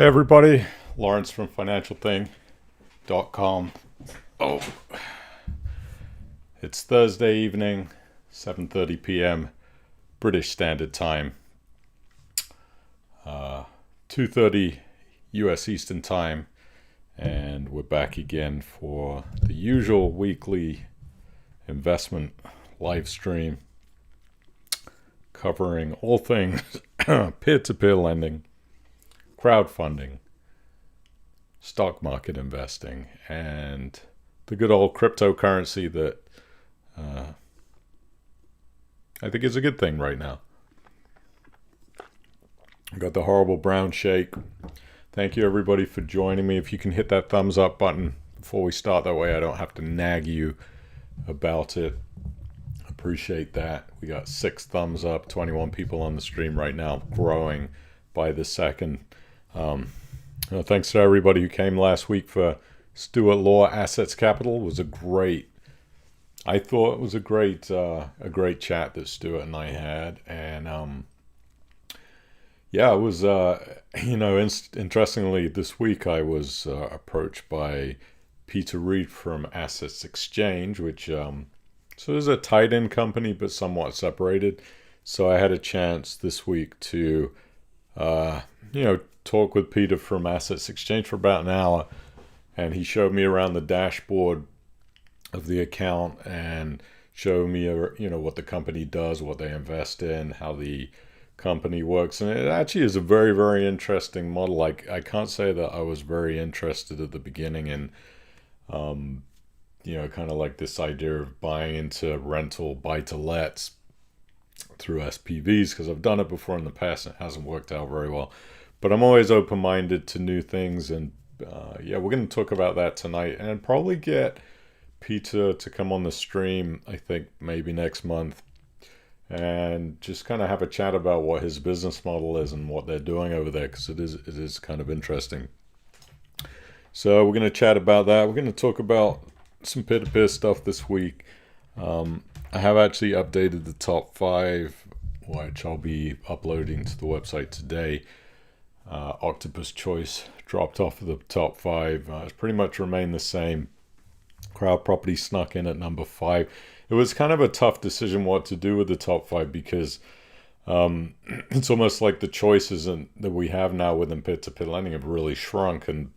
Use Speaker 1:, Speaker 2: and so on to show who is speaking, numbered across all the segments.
Speaker 1: Hey everybody, Lawrence from financialthing.com. Oh, it's Thursday evening, 7:30 p.m. British Standard Time, 2:30 US Eastern Time, and we're back again for the usual weekly investment live stream covering all things peer-to-peer lending, crowdfunding, stock market investing, and the good old cryptocurrency that I think is a good thing right now. I got the horrible brown shake. Thank you everybody for joining me. If you can hit that thumbs up button before we start, that way I don't have to nag you about it. Appreciate that. We got 6 thumbs up, 21 people on the stream right now, growing by the second. Thanks to everybody who came last week for Stuart Law Assetz Capital. I thought it was a great chat that Stuart and I had, and it was interestingly this week I was approached by Peter Reed from Assetz Exchange, which so is a tied-in company but somewhat separated. So I had a chance this week to talk with Peter from Assetz Exchange for about an hour, and he showed me around the dashboard of the account and showed me what the company does, what they invest in, how the company works. And it actually is a very, very interesting model. Like, I can't say that I was very interested at the beginning in kind of like this idea of buying into rental buy-to-lets through SPVs, because I've done it before in the past and it hasn't worked out very well. But I'm always open-minded to new things, and we're going to talk about that tonight, and probably get Peter to come on the stream, I think maybe next month, and just kind of have a chat about what his business model is and what they're doing over there, because it is kind of interesting. So we're going to chat about that. We're going to talk about some peer-to-peer stuff this week. I have actually updated the top 5, which I'll be uploading to the website today. Octopus Choice dropped off of the top 5. It's pretty much remained the same. Crowd Property snuck in at number 5. It was kind of a tough decision what to do with the top 5, because it's almost like the choices that we have now within peer-to-peer lending have really shrunk. And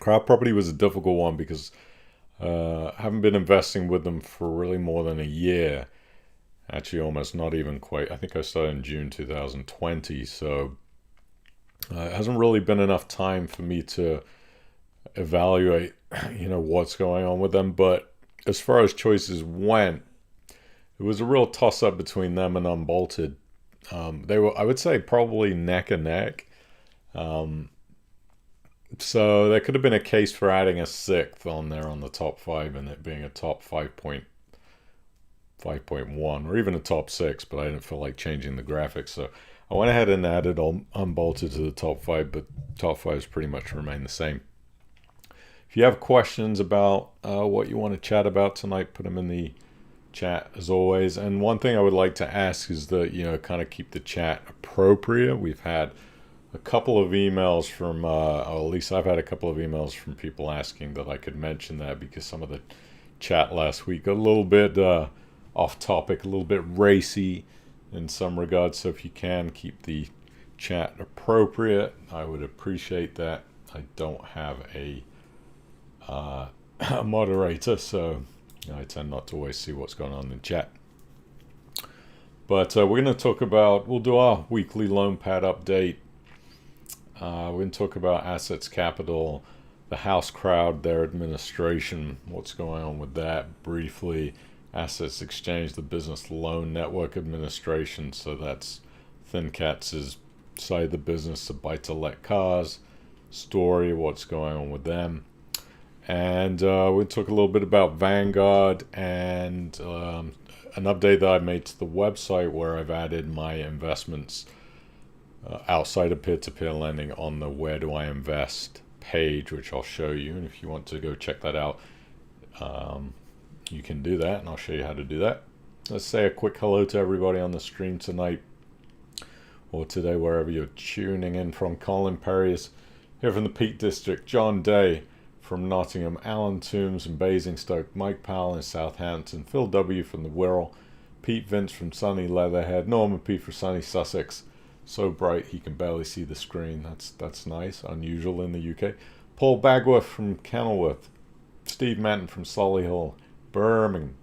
Speaker 1: Crowd Property was a difficult one because I haven't been investing with them for really more than a year. Actually, almost not even quite. I think I started in June 2020, so it hasn't really been enough time for me to evaluate, what's going on with them. But as far as choices went, it was a real toss-up between them and Unbolted. They were, I would say, probably neck and neck. So there could have been a case for adding a 6th on there on the top 5, and it being a top 5.1 or even a top 6, but I didn't feel like changing the graphics. So I went ahead and added Unbolted to the top 5, but top 5's pretty much remain the same. If you have questions about what you want to chat about tonight, put them in the chat as always. And one thing I would like to ask is that, kind of keep the chat appropriate. We've had a couple of emails from, or at least I've had a couple of emails from people asking that I could mention that, because some of the chat last week got a little bit off topic, a little bit racy in some regards. So if you can keep the chat appropriate, I would appreciate that. I don't have a moderator, so I tend not to always see what's going on in chat. But we're going to we'll do our weekly loan pad update. We're going to talk about Assetz Capital, the House Crowd, their administration, what's going on with that briefly. Assetz Exchange, the Business Loan Network Administration, so that's ThinCats' side of the business, the buy-to-let cars story, what's going on with them. And we'll talk a little bit about Vanguard and an update that I made to the website where I've added my investments outside of peer-to-peer lending on the Where Do I Invest page, which I'll show you. And if you want to go check that out, you can do that, and I'll show you how to do that. Let's say a quick hello to everybody on the stream tonight or today, wherever you're tuning in from. Colin Perry is Here from the Peak District, John Day from Nottingham, Alan Toombs from Basingstoke, Mike Powell in Southampton, Phil W. from the Wirral, Pete Vince from sunny Leatherhead, Norman P. from sunny Sussex, so bright he can barely see the screen. That's nice, unusual in the UK. Paul Bagworth from Kenilworth, Steve Manton from Solihull, Birmingham,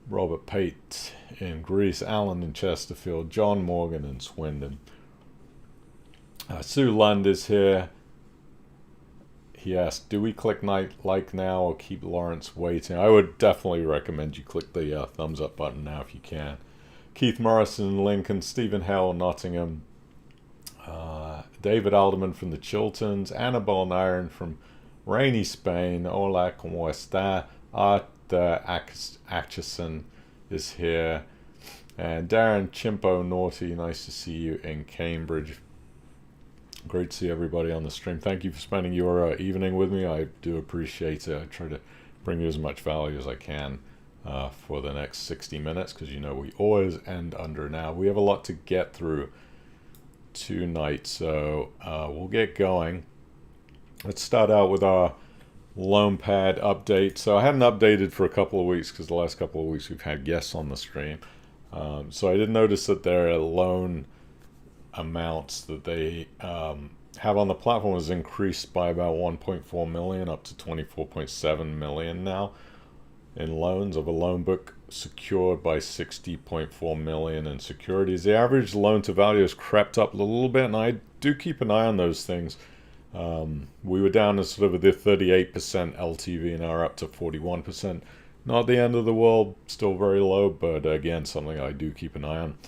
Speaker 1: Robert Pate in Greece, Alan in Chesterfield, John Morgan in Swindon. Sue Lund is here. He asked, do we click like now or keep Lawrence waiting? I would definitely recommend you click the thumbs up button now if you can. Keith Morrison in Lincoln, Stephen Howell, Nottingham, David Alderman from the Chilterns, Annabelle Nyron from rainy Spain, Hola, como está? Arthur Atchison is here, and Darren Chimpo Naughty, nice to see you in Cambridge. Great to see everybody on the stream. Thank you for spending your evening with me. I do appreciate it. I try to bring you as much value as I can for the next 60 minutes, because you know we always end under an hour. We have a lot to get through tonight, so we'll get going. Let's start out with our loan pad update. So I hadn't updated for a couple of weeks because the last couple of weeks we've had guests on the stream. So I did notice that their loan amounts that they have on the platform has increased by about 1.4 million up to 24.7 million now in loans, of a loan book secured by 60.4 million in securities. The average loan to value has crept up a little bit, and I do keep an eye on those things. We were down to sort of the 38% LTV, and now we're up to 41%. Not the end of the world, still very low, but again, something I do keep an eye on.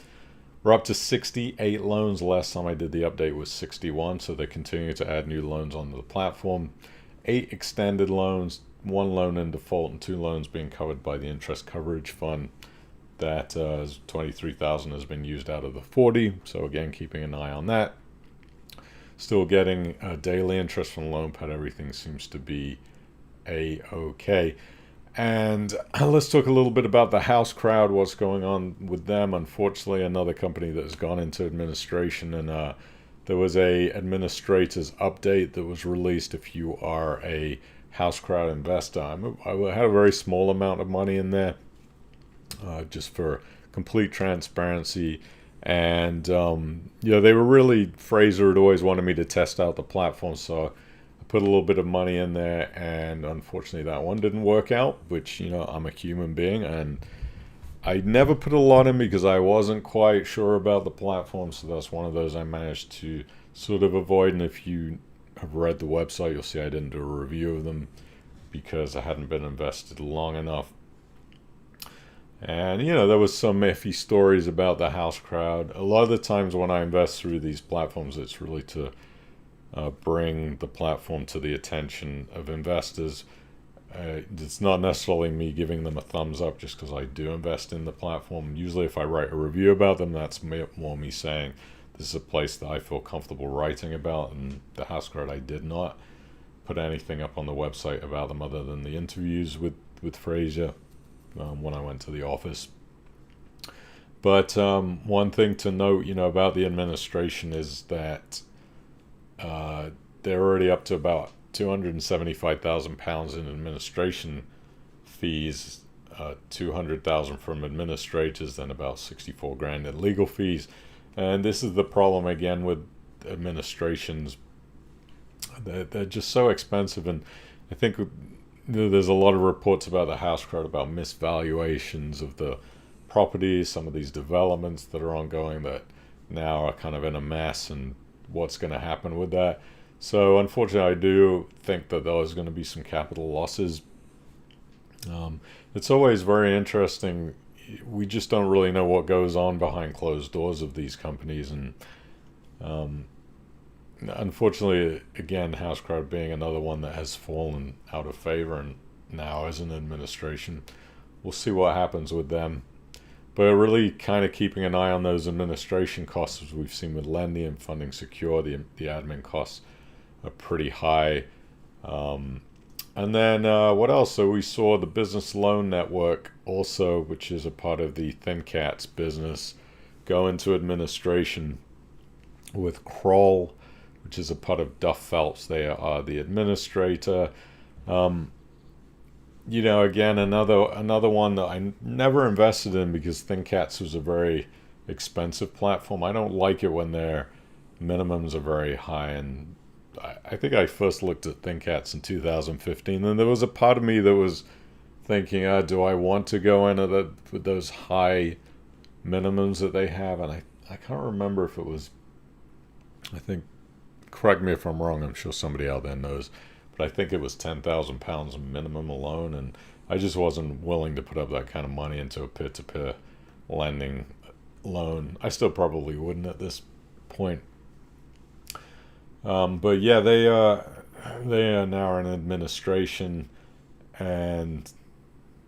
Speaker 1: We're up to 68 loans. Last time I did the update was 61, so they continue to add new loans onto the platform. 8 extended loans, 1 loan in default, and 2 loans being covered by the interest coverage fund. That 23,000 has been used out of the 40, so again, keeping an eye on that. Still getting daily interest from LoanPad. Everything seems to be a-okay. And let's talk a little bit about the House Crowd, what's going on with them. Unfortunately, another company that has gone into administration, and there was a administrator's update that was released. If you are a House Crowd investor, I had a very small amount of money in there, just for complete transparency. And they were really, Fraser had always wanted me to test out the platform, so I put a little bit of money in there, and unfortunately that one didn't work out, which, I'm a human being, and I never put a lot in because I wasn't quite sure about the platform, so that's one of those I managed to sort of avoid. And if you have read the website, you'll see I didn't do a review of them because I hadn't been invested long enough. And, there was some iffy stories about the House Crowd. A lot of the times when I invest through these platforms, it's really to bring the platform to the attention of investors. It's not necessarily me giving them a thumbs up just because I do invest in the platform. Usually if I write a review about them, that's more me saying this is a place that I feel comfortable writing about. And the House Crowd, I did not put anything up on the website about them other than the interviews with Fraser when I went to the office. But one thing to note, about the administration is that they're already up to about £275,000 in administration fees, 200,000 from administrators, then about 64 grand in legal fees. And this is the problem again with administrations. They're just so expensive, and I think there's a lot of reports about the House Crowd about misvaluations of the properties, some of these developments that are ongoing that now are kind of in a mess, and what's going to happen with that. So unfortunately, I do think that there's going to be some capital losses. It's always very interesting. We just don't really know what goes on behind closed doors of these companies, and unfortunately, again, House Crowd being another one that has fallen out of favor and now as an administration. We'll see what happens with them. But really kind of keeping an eye on those administration costs, as we've seen with Lendy and Funding Secure. The admin costs are pretty high. And then what else? So we saw the Business Loan Network also, which is a part of the ThinCats business, go into administration with Kroll, which is a part of Duff Phelps. They are the administrator. Again, another one that I never invested in because ThinkCats was a very expensive platform. I don't like it when their minimums are very high, and I think I first looked at ThinkCats in 2015, and there was a part of me that was thinking, do I want to go in with those high minimums that they have? And I can't remember if it was, I think, correct me if I'm wrong, I'm sure somebody out there knows, but I think it was £10,000 minimum alone, and I just wasn't willing to put up that kind of money into a peer-to-peer lending loan. I still probably wouldn't at this point. But yeah, they are now in administration, and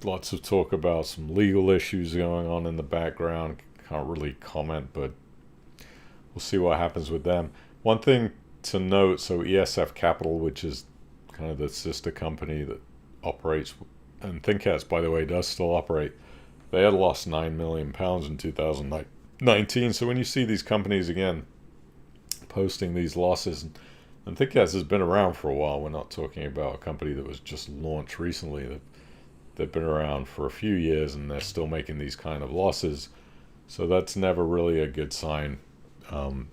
Speaker 1: lots of talk about some legal issues going on in the background. Can't really comment, but we'll see what happens with them. One thing to note, so ESF Capital, which is kind of the sister company that operates, and ThinkCats, by the way, does still operate, they had lost £9 million in 2019. So when you see these companies, again, posting these losses, and ThinkCats has been around for a while. We're not talking about a company that was just launched recently. They've been around for a few years, and they're still making these kind of losses. So that's never really a good sign.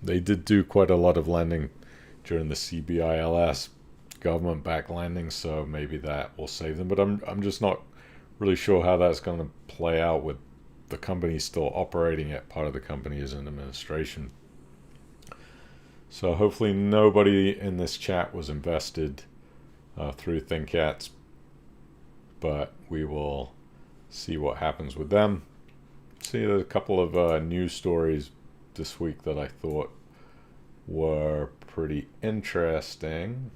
Speaker 1: They did do quite a lot of lending during the CBILS, government-backed lending, so maybe that will save them. But I'm just not really sure how that's going to play out with the company still operating it. Part of the company is in administration. So hopefully nobody in this chat was invested through ThinkCats, but we will see what happens with them. See, there's a couple of news stories this week that I thought were pretty interesting.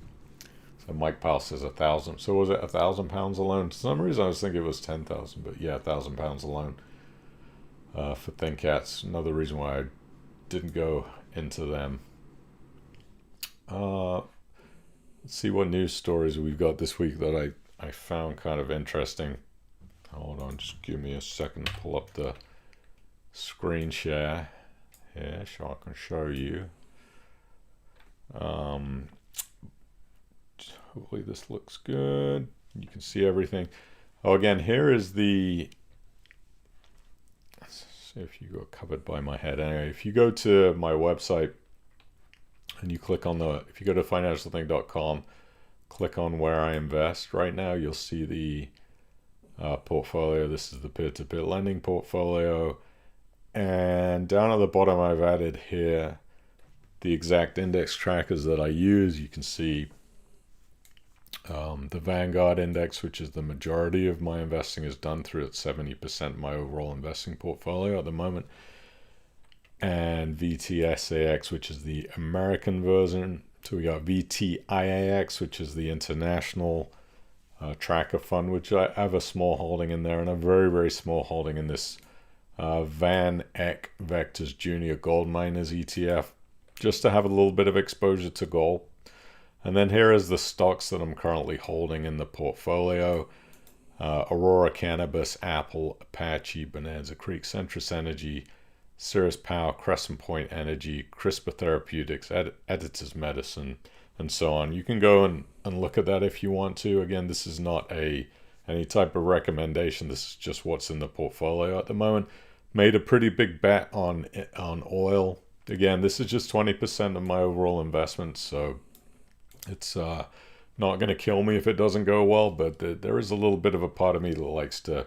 Speaker 1: So Mike Powell says 1,000. So was it £1,000 a loan? For some reason I was thinking it was 10,000, but yeah, £1,000 a loan for ThinkCats. Another reason why I didn't go into them. Let's see what news stories we've got this week that I found kind of interesting. Hold on, just give me a second to pull up the screen share here so I can show you. Hopefully this looks good. You can see everything. Oh, again, here is the, let's see if you got covered by my head. Anyway, if you go to my website and you click on if you go to financialthing.com, click on where I invest right now, you'll see the portfolio. This is the peer-to-peer lending portfolio. And down at the bottom, I've added here the exact index trackers that I use. You can see the Vanguard index, which is the majority of my investing, is done through at 70% of my overall investing portfolio at the moment. And VTSAX, which is the American version. So we got VTIAX, which is the international tracker fund, which I have a small holding in there, and a very, very small holding in this Van Eck Vectors Junior Gold Miners ETF, just to have a little bit of exposure to gold. And then here is the stocks that I'm currently holding in the portfolio. Aurora Cannabis, Apple, Apache, Bonanza Creek, Centrus Energy, Cirrus Power, Crescent Point Energy, CRISPR Therapeutics, Editor's Medicine, and so on. You can go and look at that if you want to. Again, this is not any type of recommendation. This is just what's in the portfolio at the moment. Made a pretty big bet on oil. Again, this is just 20% of my overall investment, so it's not going to kill me if it doesn't go well, but there is a little bit of a part of me that likes to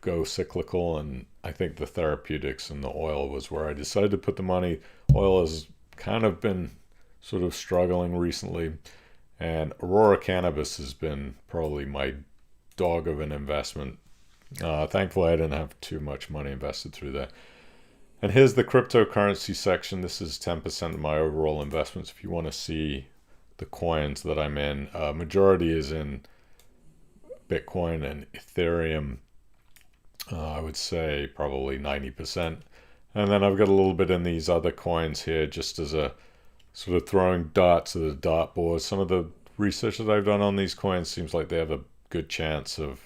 Speaker 1: go cyclical, and I think the therapeutics and the oil was where I decided to put the money. Oil has kind of been sort of struggling recently, and Aurora Cannabis has been probably my dog of an investment. Thankfully, I didn't have too much money invested through there. And here's the cryptocurrency section. This is 10% of my overall investments. If you want to see the coins that I'm in, majority is in Bitcoin and Ethereum. I would say probably 90%. And then I've got a little bit in these other coins here, just as a sort of throwing darts at the dartboard. Some of the research that I've done on these coins seems like they have a good chance of,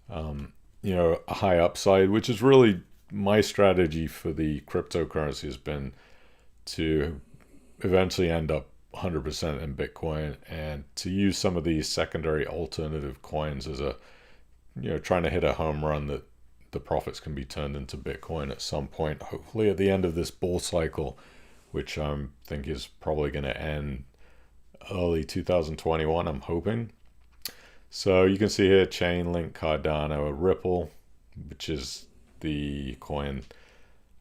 Speaker 1: a high upside, which is really my strategy for the cryptocurrency has been to eventually end up 100% in Bitcoin, and to use some of these secondary alternative coins as a, trying to hit a home run that the profits can be turned into Bitcoin at some point, hopefully at the end of this bull cycle, which I think is probably going to end early 2021, I'm hoping. So you can see here Chainlink, Cardano, Ripple, which is the coin,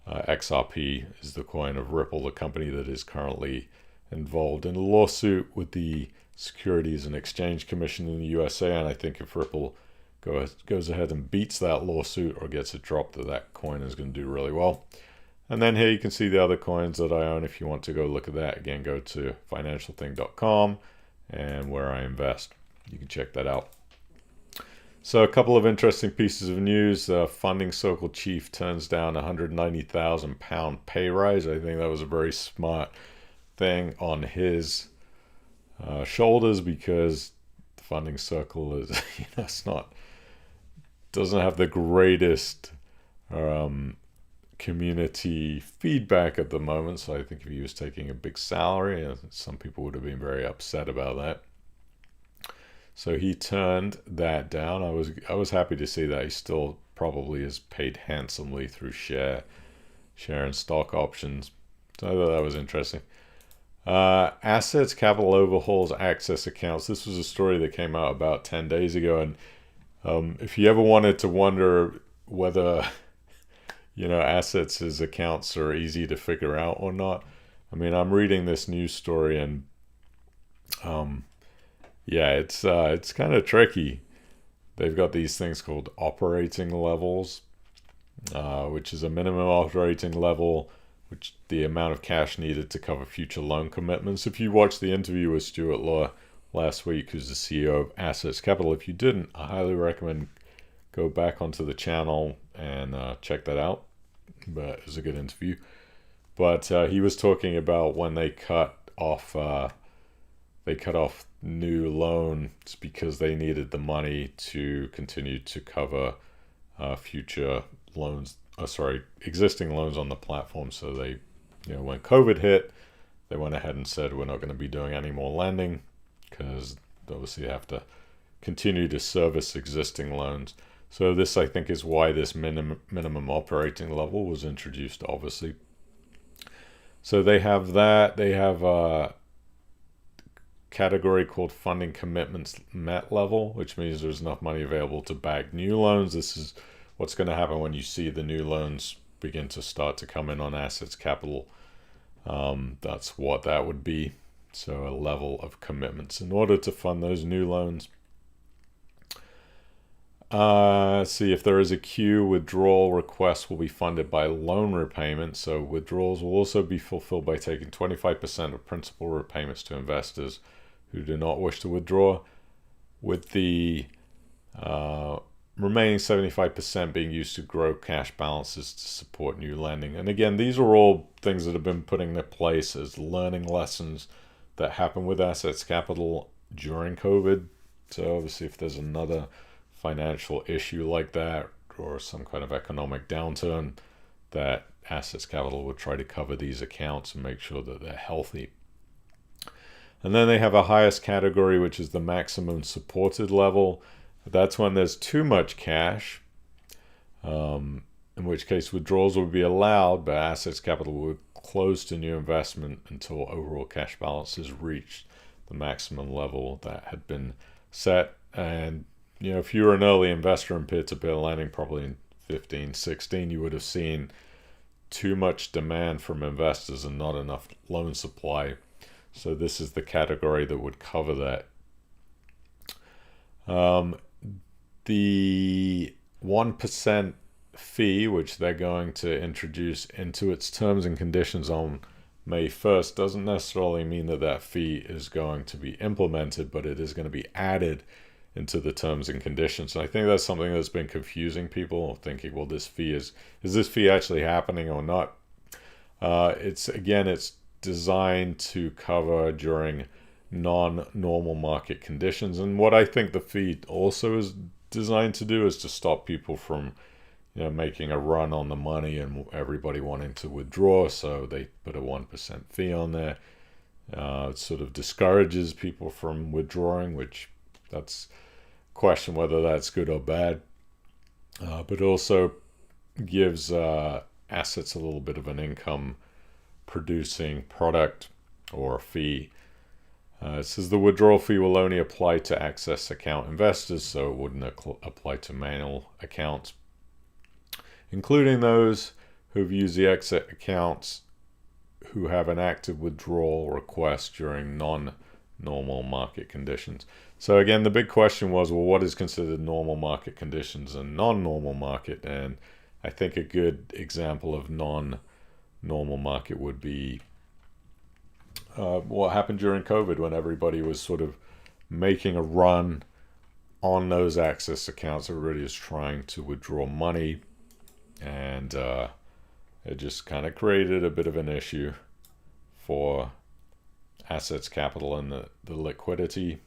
Speaker 1: XRP is the coin of Ripple, the company that is currently involved in a lawsuit with the Securities and Exchange Commission in the USA. And I think if Ripple goes ahead and beats that lawsuit or gets it dropped, that coin is going to do really well. And then here you can see the other coins that I own. If you want to go look at that, again, go to financialthing.com and where I invest. You can check that out. So a couple of interesting pieces of news. Funding Circle chief turns down £190,000 pay rise. I think that was a very smart thing on his shoulders, because the Funding Circle is, doesn't have the greatest community feedback at the moment. So I think if he was taking a big salary, some people would have been very upset about that. So he turned that down. I was happy to see that. He still probably is paid handsomely through share and stock options. So I thought that was interesting. Assetz Capital overhauls access accounts. This was a story that came out about 10 days ago. And if you ever wanted to wonder whether, Assetz' accounts are easy to figure out or not, I'm reading this news story, and it's kind of tricky. They've got these things called operating levels, which is a minimum operating level, which the amount of cash needed to cover future loan commitments. If you watched the interview with Stuart Law last week, who's the CEO of Assetz Capital, if you didn't, I highly recommend go back onto the channel and check that out. But it was a good interview. But he was talking about when they cut off new loans because they needed the money to continue to cover future loans, existing loans on the platform. So they, when COVID hit, they went ahead and said, we're not going to be doing any more lending, because obviously you have to continue to service existing loans. So this, I think, is why this minimum operating level was introduced, obviously. So they have that. They have a category called funding commitments met level, which means there's enough money available to back new loans. This is what's going to happen when you see the new loans begin to start to come in on Assetz Capital. That's what that would be. So a level of commitments in order to fund those new loans. See if there is a queue. Withdrawal requests will be funded by loan repayment. So withdrawals will also be fulfilled by taking 25% of principal repayments to investors who do not wish to withdraw, with the remaining 75% being used to grow cash balances to support new lending. And again, these are all things that have been put in place as learning lessons that happened with Assetz Capital during COVID. So obviously if there's another financial issue like that, or some kind of economic downturn, that Assetz Capital would try to cover these accounts and make sure that they're healthy. And then they have a highest category, which is the maximum supported level. That's when there's too much cash, in which case withdrawals would be allowed, but Assetz Capital would close to new investment until overall cash balances reached the maximum level that had been set. And if you were an early investor in peer-to-peer lending, probably in 15, 16, you would have seen too much demand from investors and not enough loan supply. So this is the category that would cover that. The 1% fee, which they're going to introduce into its terms and conditions on May 1st, doesn't necessarily mean that fee is going to be implemented, but it is going to be added into the terms and conditions. And I think that's something that's been confusing people, thinking, well, this fee is this fee actually happening or not? It's designed to cover during non-normal market conditions. And what I think the fee also is designed to do is to stop people from making a run on the money and everybody wanting to withdraw. So they put a 1% fee on there. It sort of discourages people from withdrawing, which that's question whether that's good or bad. But also gives Assetz a little bit of an income producing product or a fee. It says the withdrawal fee will only apply to access account investors, so it wouldn't apply to manual accounts, including those who've used the exit accounts who have an active withdrawal request during non-normal market conditions. So again, the big question was, well, what is considered normal market conditions and non-normal market? And I think a good example of non-normal market would be what happened during COVID, when everybody was sort of making a run on those access accounts. Everybody is trying to withdraw money, and it just kind of created a bit of an issue for Assetz Capital and the liquidity.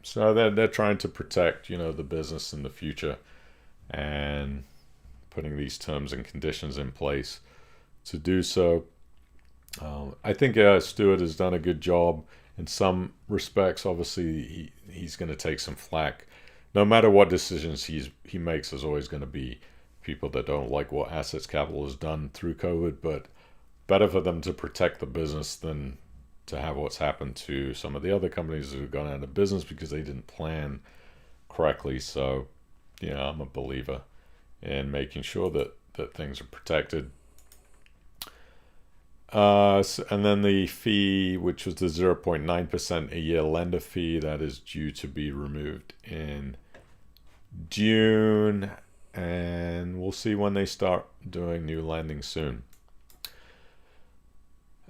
Speaker 1: So they're trying to protect, the business in the future, and putting these terms and conditions in place to do so. I think Stewart has done a good job in some respects. Obviously, he's going to take some flack. No matter what decisions he makes, there's always going to be people that don't like what Assetz Capital has done through COVID, but better for them to protect the business than to have what's happened to some of the other companies that have gone out of business because they didn't plan correctly. So, I'm a believer in making sure that things are protected. And then the fee, which was the 0.9% a year lender fee, that is due to be removed in June, and we'll see when they start doing new lending soon.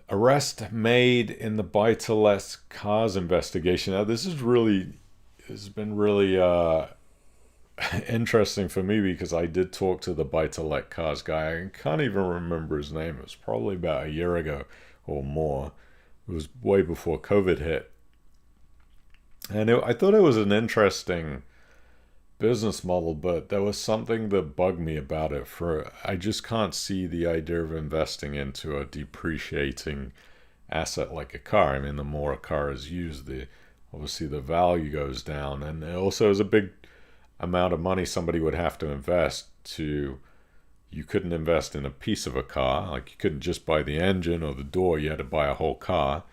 Speaker 1: Arrest made in the buy-to-let cars investigation. Now, this has been really interesting for me, because I did talk to the buy-to-let cars guy. I can't even remember his name. It was probably about a year ago or more. It was way before COVID hit. And I thought it was an interesting business model, but there was something that bugged me about it. I just can't see the idea of investing into a depreciating asset like a car. I mean, the more a car is used, obviously the value goes down, and it also is a big amount of money somebody would have to invest you couldn't invest in a piece of a car. Like, you couldn't just buy the engine or the door, you had to buy a whole car,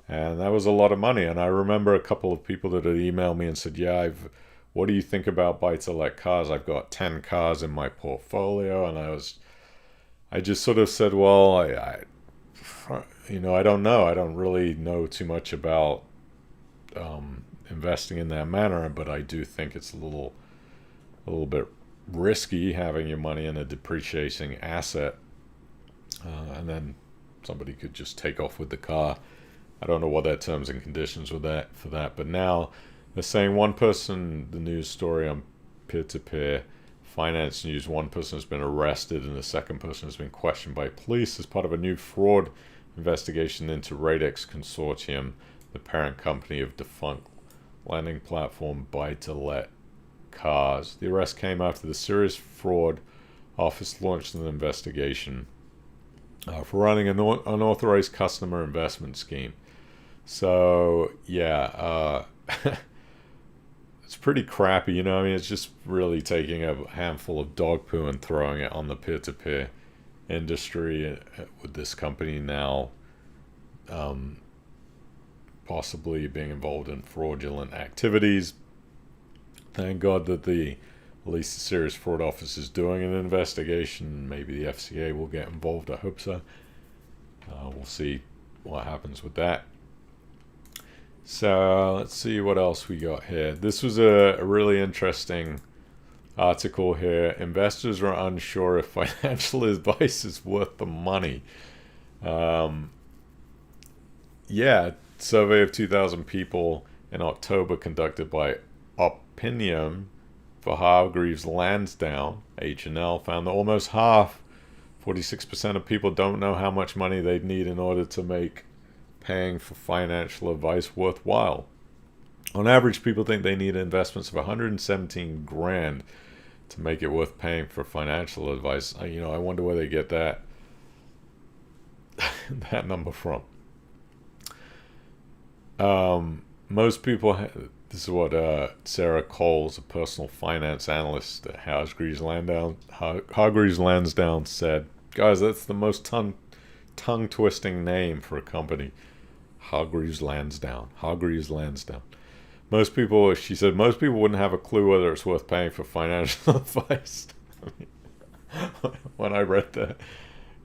Speaker 1: and that was a lot of money. And I remember a couple of people that had emailed me and said, what do you think about buy-to-let cars? I've got 10 cars in my portfolio. And I just sort of said, well, I don't know. I don't really know too much about investing in that manner, but I do think it's a little bit risky having your money in a depreciating asset, and then somebody could just take off with the car. I don't know what their terms and conditions were for that, but now they're saying one person, the news story on peer-to-peer finance news, one person has been arrested and the second person has been questioned by police as part of a new fraud investigation into Radex Consortium, the parent company of defunct lending platform Buy-to-Let Cars. The arrest came after the Serious Fraud Office launched an investigation for running an unauthorized customer investment scheme. So, it's pretty crappy, it's just really taking a handful of dog poo and throwing it on the peer-to-peer industry with this company now possibly being involved in fraudulent activities. Thank God that at least the Serious Fraud Office is doing an investigation. Maybe the FCA will get involved. I hope so. We'll see what happens with that. So let's see what else we got here. This was a really interesting article here. Investors are unsure if financial advice is worth the money. Survey of 2,000 people in October conducted by Opinium for Hargreaves Lansdown, H&L, found that almost half, 46% of people, don't know how much money they'd need in order to make paying for financial advice worthwhile. On average, people think they need investments of 117 grand to make it worth paying for financial advice. I wonder where they get that that number from. Most people, this is what Sarah Coles, a personal finance analyst at Hargreaves Lansdown, said. Guys, that's the most tongue twisting name for a company. Hargreaves Lansdown. Hargreaves Lansdown. Most people, she said, most people wouldn't have a clue whether it's worth paying for financial advice. When I read that.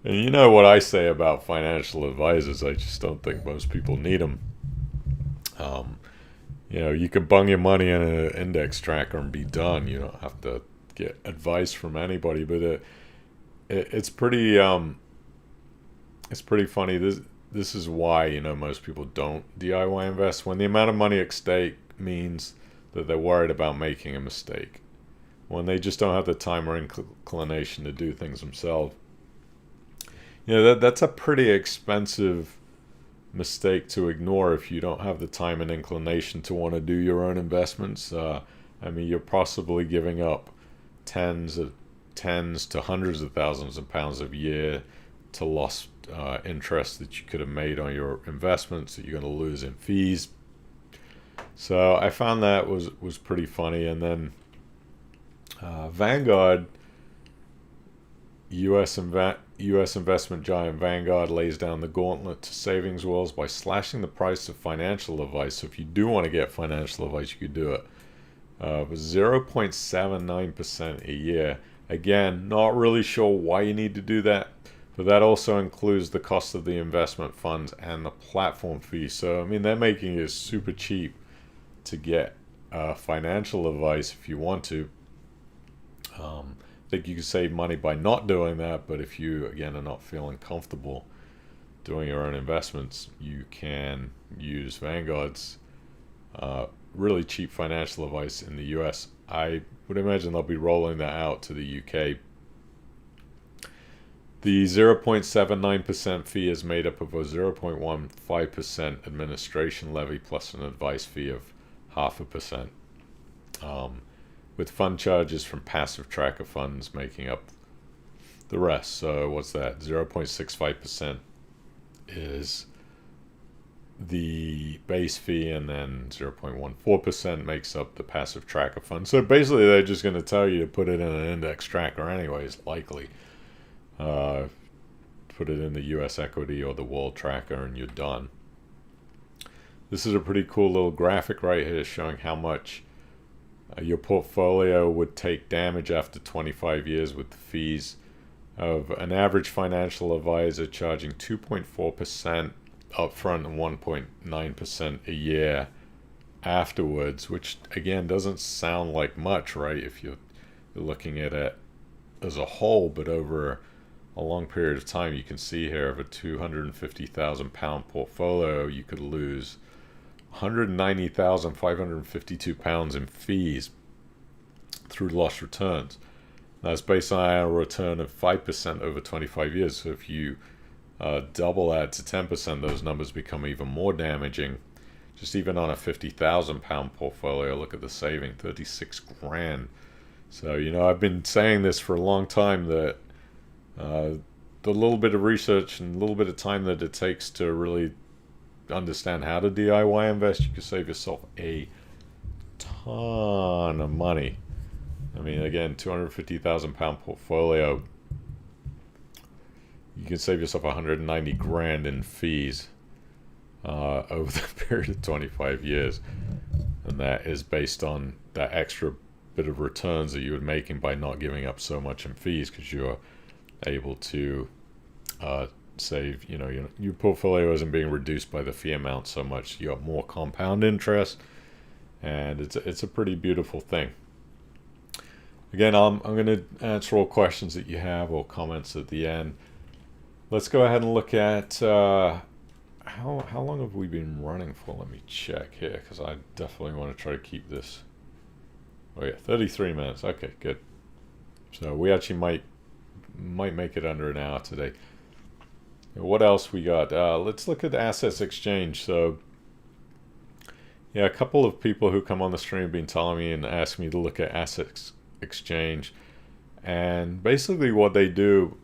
Speaker 1: And you know what I say about financial advisors, I just don't think most people need them. You could bung your money in an index tracker and be done. You don't have to get advice from anybody. But it's pretty funny. This is why most people don't DIY invest, when the amount of money at stake means that they're worried about making a mistake, when they just don't have the time or inclination to do things themselves. That's a pretty expensive mistake to ignore if you don't have the time and inclination to want to do your own investments. You're possibly giving up tens to hundreds of thousands of pounds a year to lost interest that you could have made on your investments that you're going to lose in fees. So I found that was pretty funny. And then Vanguard, U.S. investment giant Vanguard, lays down the gauntlet to savings walls by slashing the price of financial advice. So if you do want to get financial advice, you could do it. With 0.79% a year. Again, not really sure why you need to do that, but that also includes the cost of the investment funds and the platform fee. So, they're making it super cheap to get financial advice if you want to. I think you can save money by not doing that, but if you, again, are not feeling comfortable doing your own investments, you can use Vanguard's really cheap financial advice in the US. I would imagine they'll be rolling that out to the UK. The 0.79% fee is made up of a 0.15% administration levy plus an advice fee of 0.5%, with fund charges from passive tracker funds making up the rest. So what's that? 0.65% is the base fee, and then 0.14% makes up the passive tracker fund. So basically they're just going to tell you to put it in an index tracker anyways, likely. Put it in the US equity or the world tracker and you're done. This is a pretty cool little graphic right here showing how much your portfolio would take damage after 25 years with the fees of an average financial advisor charging 2.4% upfront and 1.9% a year afterwards, which again doesn't sound like much, right, if you're looking at it as a whole, but over a long period of time, you can see here of a £250,000 portfolio, you could lose £190,552 in fees through lost returns. That's based on a return of 5% over 25 years. So if you double that to 10%, those numbers become even more damaging. Just even on a £50,000 portfolio, look at the saving, 36 grand. So, I've been saying this for a long time that the little bit of research and a little bit of time that it takes to really understand how to DIY invest, you can save yourself a ton of money. Again, £250,000 portfolio, you can save yourself 190 grand in fees over the period of 25 years. And that is based on that extra bit of returns that you would making by not giving up so much in fees, because you're able to save, your portfolio isn't being reduced by the fee amount so much. You got more compound interest, and it's a pretty beautiful thing. Again, I'm going to answer all questions that you have or comments at the end. Let's go ahead and look at how long have we been running for? Let me check here, because I definitely want to try to keep this. Oh yeah, 33 minutes. Okay, good. So we actually might make it under an hour today. What else we got? Let's look at Assetz Exchange. So yeah, a couple of people who come on the stream have been telling me and asking me to look at Assetz Exchange, and basically what they do,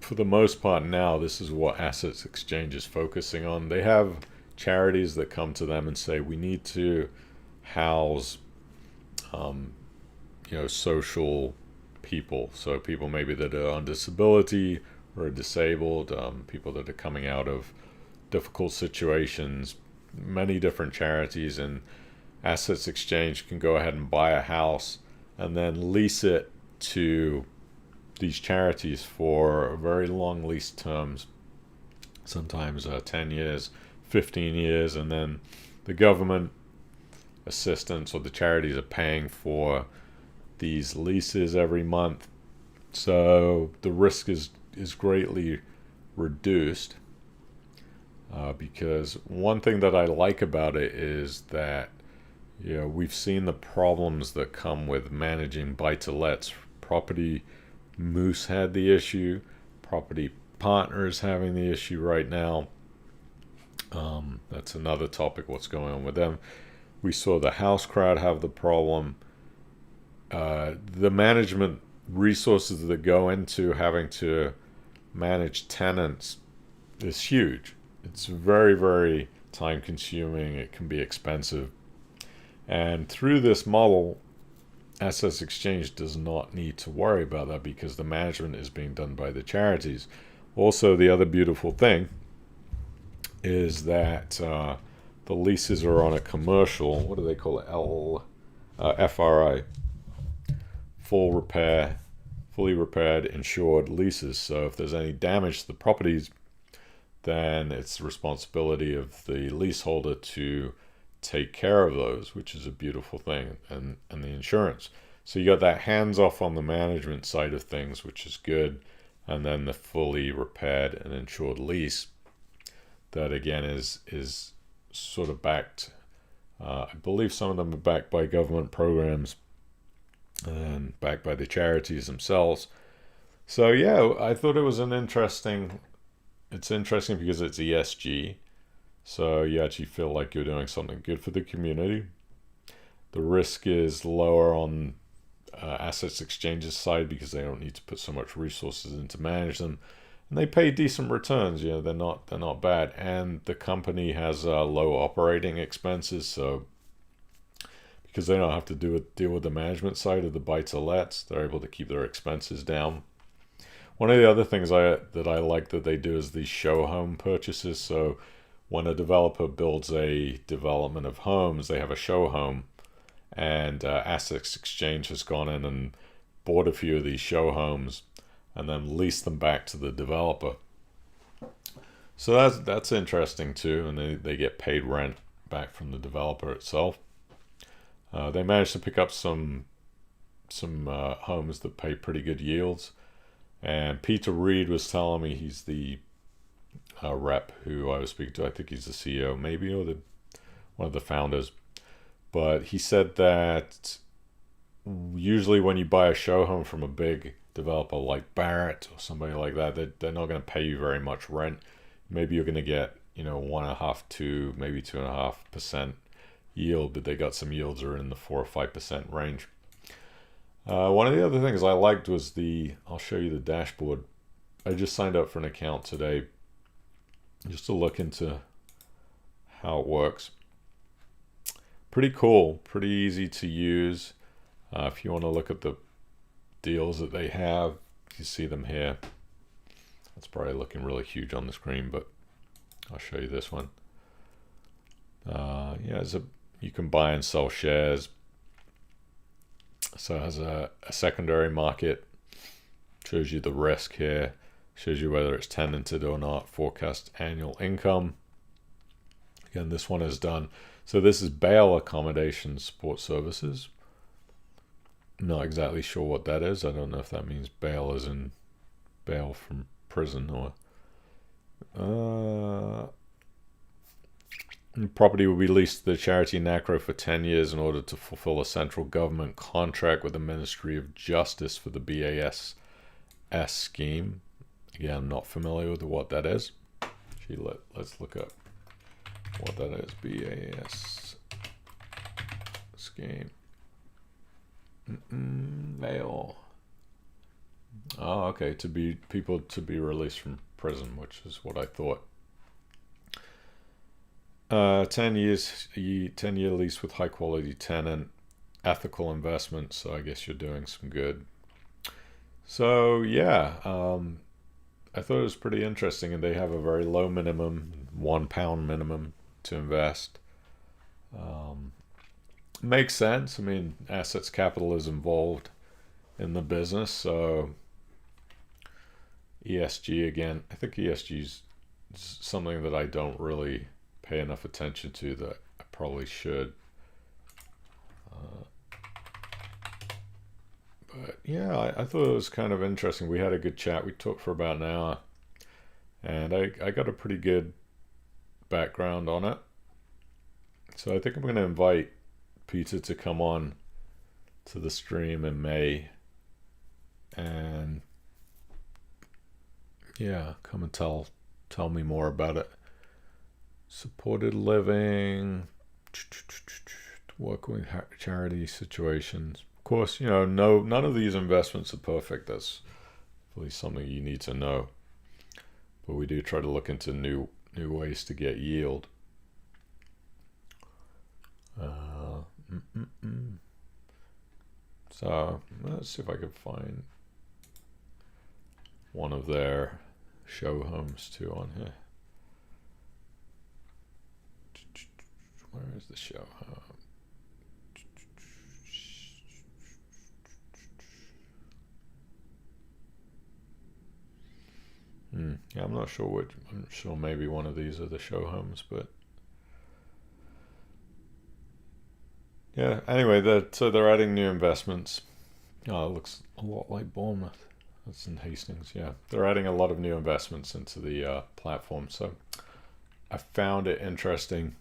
Speaker 1: for the most part now, this is what Assetz Exchange is focusing on. They have charities that come to them and say, we need to house, social people. So people maybe that are on disability or are disabled, people that are coming out of difficult situations, many different charities. And Assetz Exchange can go ahead and buy a house and then lease it to these charities for very long lease terms, sometimes 10 years, 15 years, and then the government assistance or the charities are paying for these leases every month. So the risk is greatly reduced, because one thing that I like about it is that we've seen the problems that come with managing buy-to-lets. Property Moose had the issue. Property Partners having the issue right now. That's another topic, what's going on with them. We saw the house crowd have the problem. The management resources that go into having to manage tenants is huge. It's very, very time consuming. It can be expensive. And through this model, Assetz Exchange does not need to worry about that because the management is being done by the charities. Also, the other beautiful thing is that the leases are on a commercial, what do they call it? FRI. Fully repaired, insured leases. So if there's any damage to the properties, then it's the responsibility of the leaseholder to take care of those, which is a beautiful thing, and the insurance. So you got that hands off on the management side of things, which is good, and then the fully repaired and insured lease that again is sort of backed. I believe some of them are backed by government programs and backed by the charities themselves. So yeah, I thought it was it's interesting because it's ESG. So you actually feel like you're doing something good for the community. The risk is lower on Assetz Exchange's side because they don't need to put so much resources in to manage them, and they pay decent returns. They're not bad, and the company has low operating expenses. So because they don't have to deal with the management side of the buy-to-lets, they're able to keep their expenses down. One of the other things that I like that they do is these show home purchases. So when a developer builds a development of homes, they have a show home, and Assetz Exchange has gone in and bought a few of these show homes and then leased them back to the developer. So that's interesting too, and they get paid rent back from the developer itself. They managed to pick up some homes that pay pretty good yields, and Peter Reed was telling me, he's the rep who I was speaking to. I think he's the CEO, maybe, or one of the founders. But he said that usually when you buy a show home from a big developer like Barrett or somebody like that, they're not going to pay you very much rent. Maybe you're going to get 1.5 to maybe 2.5% yield, but they got some yields are in the 4 or 5% range. One of the other things I liked was I'll show you the dashboard. I just signed up for an account today just to look into how it works. Pretty cool, pretty easy to use. If you want to look at the deals that they have, you see them here. It's probably looking really huge on the screen, but I'll show you this one. You can buy and sell shares. So it has a secondary market. Shows you the risk here. Shows you whether it's tenanted or not. Forecast annual income. Again, this one is done. So this is bail accommodation support services. Not exactly sure what that is. I don't know if that means bail as in bail from prison or... Property will be leased to the charity NACRO for 10 years in order to fulfill a central government contract with the Ministry of Justice for the BASS scheme. Again, I'm not familiar with what that is. Actually, let's look up what that is. BASS scheme. Bail. Oh, okay. People to be released from prison, which is what I thought. 10 years, 10-year lease with high quality tenant, ethical investment. So I guess you're doing some good. So yeah, I thought it was pretty interesting, and they have a very low minimum, £1 minimum to invest. Makes sense. I mean, Assetz Capital is involved in the business, so ESG again. I think ESG is something that I don't really pay enough attention to that I probably should. But yeah, I thought it was kind of interesting. We had a good chat. We talked for about an hour, and I got a pretty good background on it. So I think I'm going to invite Peter to come on to the stream in May, and yeah, come and tell me more about it. Supported living, working with charity situations. Of course, none of these investments are perfect. That's really something you need to know. But we do try to look into new ways to get yield. So let's see if I can find one of their show homes too on here. Where is the show home? Yeah, I'm not sure which. I'm sure maybe one of these are the show homes, but yeah. Anyway, so they're adding new investments. Oh, it looks a lot like Bournemouth. That's in Hastings. Yeah, they're adding a lot of new investments into the platform. So I found it interesting.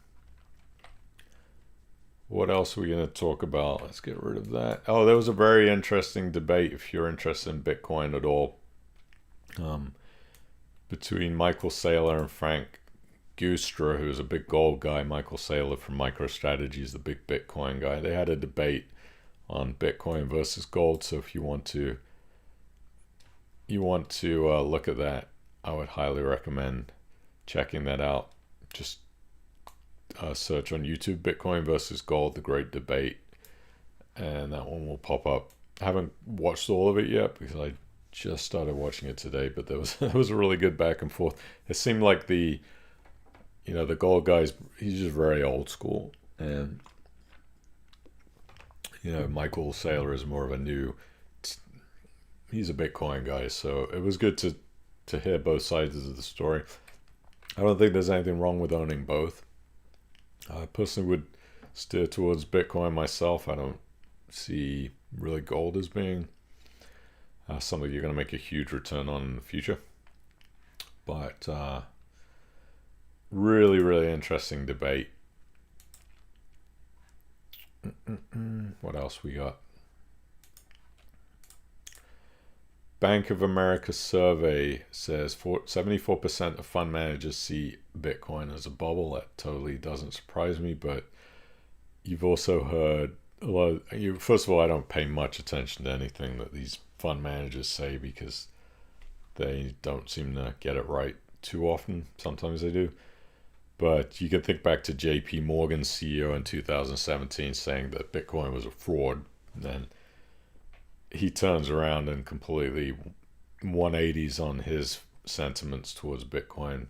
Speaker 1: What else are we going to talk about? Let's get rid of that. Oh, there was a very interesting debate, if you're interested in Bitcoin at all, between Michael Saylor and Frank Gustra, who's a big gold guy. Michael Saylor from MicroStrategy is the big Bitcoin guy. They had a debate on Bitcoin versus gold. So if you want to look at that, I would highly recommend checking that out. Just search on YouTube "Bitcoin versus gold: the great debate," and that one will pop up. I haven't watched all of it yet because I just started watching it today, but there was a really good back and forth. It seemed like the gold guy's, he's just very old school, and Michael Saylor is more of a new. He's a Bitcoin guy, so it was good to hear both sides of the story. I don't think there's anything wrong with owning both. I personally would steer towards Bitcoin myself. I don't see really gold as being something you're going to make a huge return on in the future. But really, really interesting debate. What else we got? Bank of America survey says 74% of fund managers see Bitcoin as a bubble. That totally doesn't surprise me, but you've also heard a lot of, first of all, I don't pay much attention to anything that these fund managers say because they don't seem to get it right too often. Sometimes they do. But you can think back to JP Morgan's CEO in 2017 saying that Bitcoin was a fraud. And then he turns around and completely 180s on his sentiments towards Bitcoin.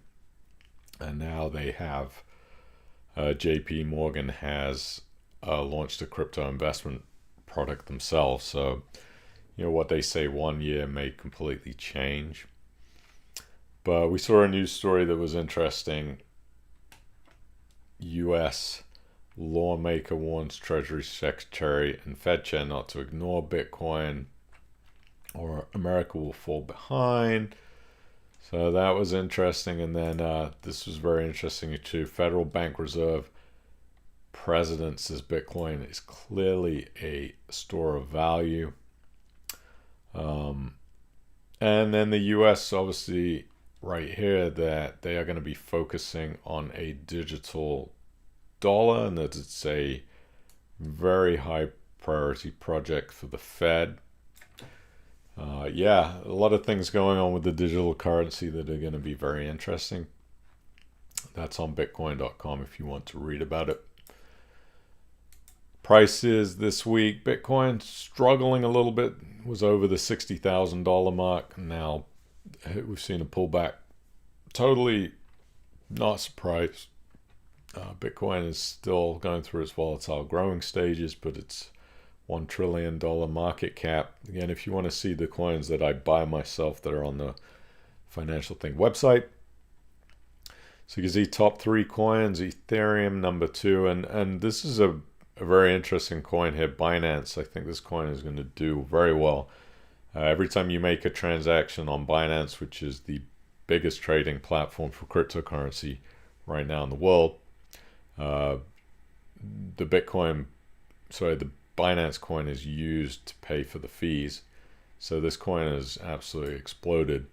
Speaker 1: And now they have, JP Morgan has launched a crypto investment product themselves. So, what they say 1 year may completely change. But we saw a news story that was interesting. US lawmaker warns Treasury Secretary and Fed Chair not to ignore Bitcoin or America will fall behind. So that was interesting. And then this was very interesting too. Federal Bank Reserve President says Bitcoin is clearly a store of value. And then the US obviously right here that they are going to be focusing on a digital dollar, and that it's a very high priority project for the Fed. A lot of things going on with the digital currency that are going to be very interesting. That's on bitcoin.com if you want to read about it. Prices this week, Bitcoin struggling a little bit, was over the $60,000 mark. Now we've seen a pullback. Totally not surprised. Bitcoin is still going through its volatile growing stages, but it's $1 trillion market cap. Again, if you want to see the coins that I buy myself that are on the Financial Thing website, so you can see top 3 coins, Ethereum number 2, and this is a very interesting coin here, Binance. I think this coin is going to do very well. Every time you make a transaction on Binance, which is the biggest trading platform for cryptocurrency right now in the world, the Binance coin is used to pay for the fees. So this coin has absolutely exploded,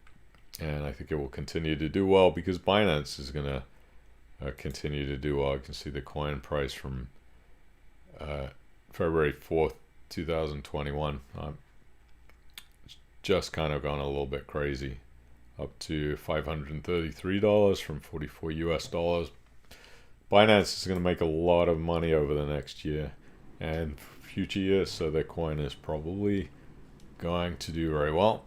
Speaker 1: and I think it will continue to do well because Binance is going to continue to do well. You can see the coin price from February 4th, 2021. It's just kind of gone a little bit crazy, up to $533 from 44 US dollars. Binance is going to make a lot of money over the next year and future years, so their coin is probably going to do very well.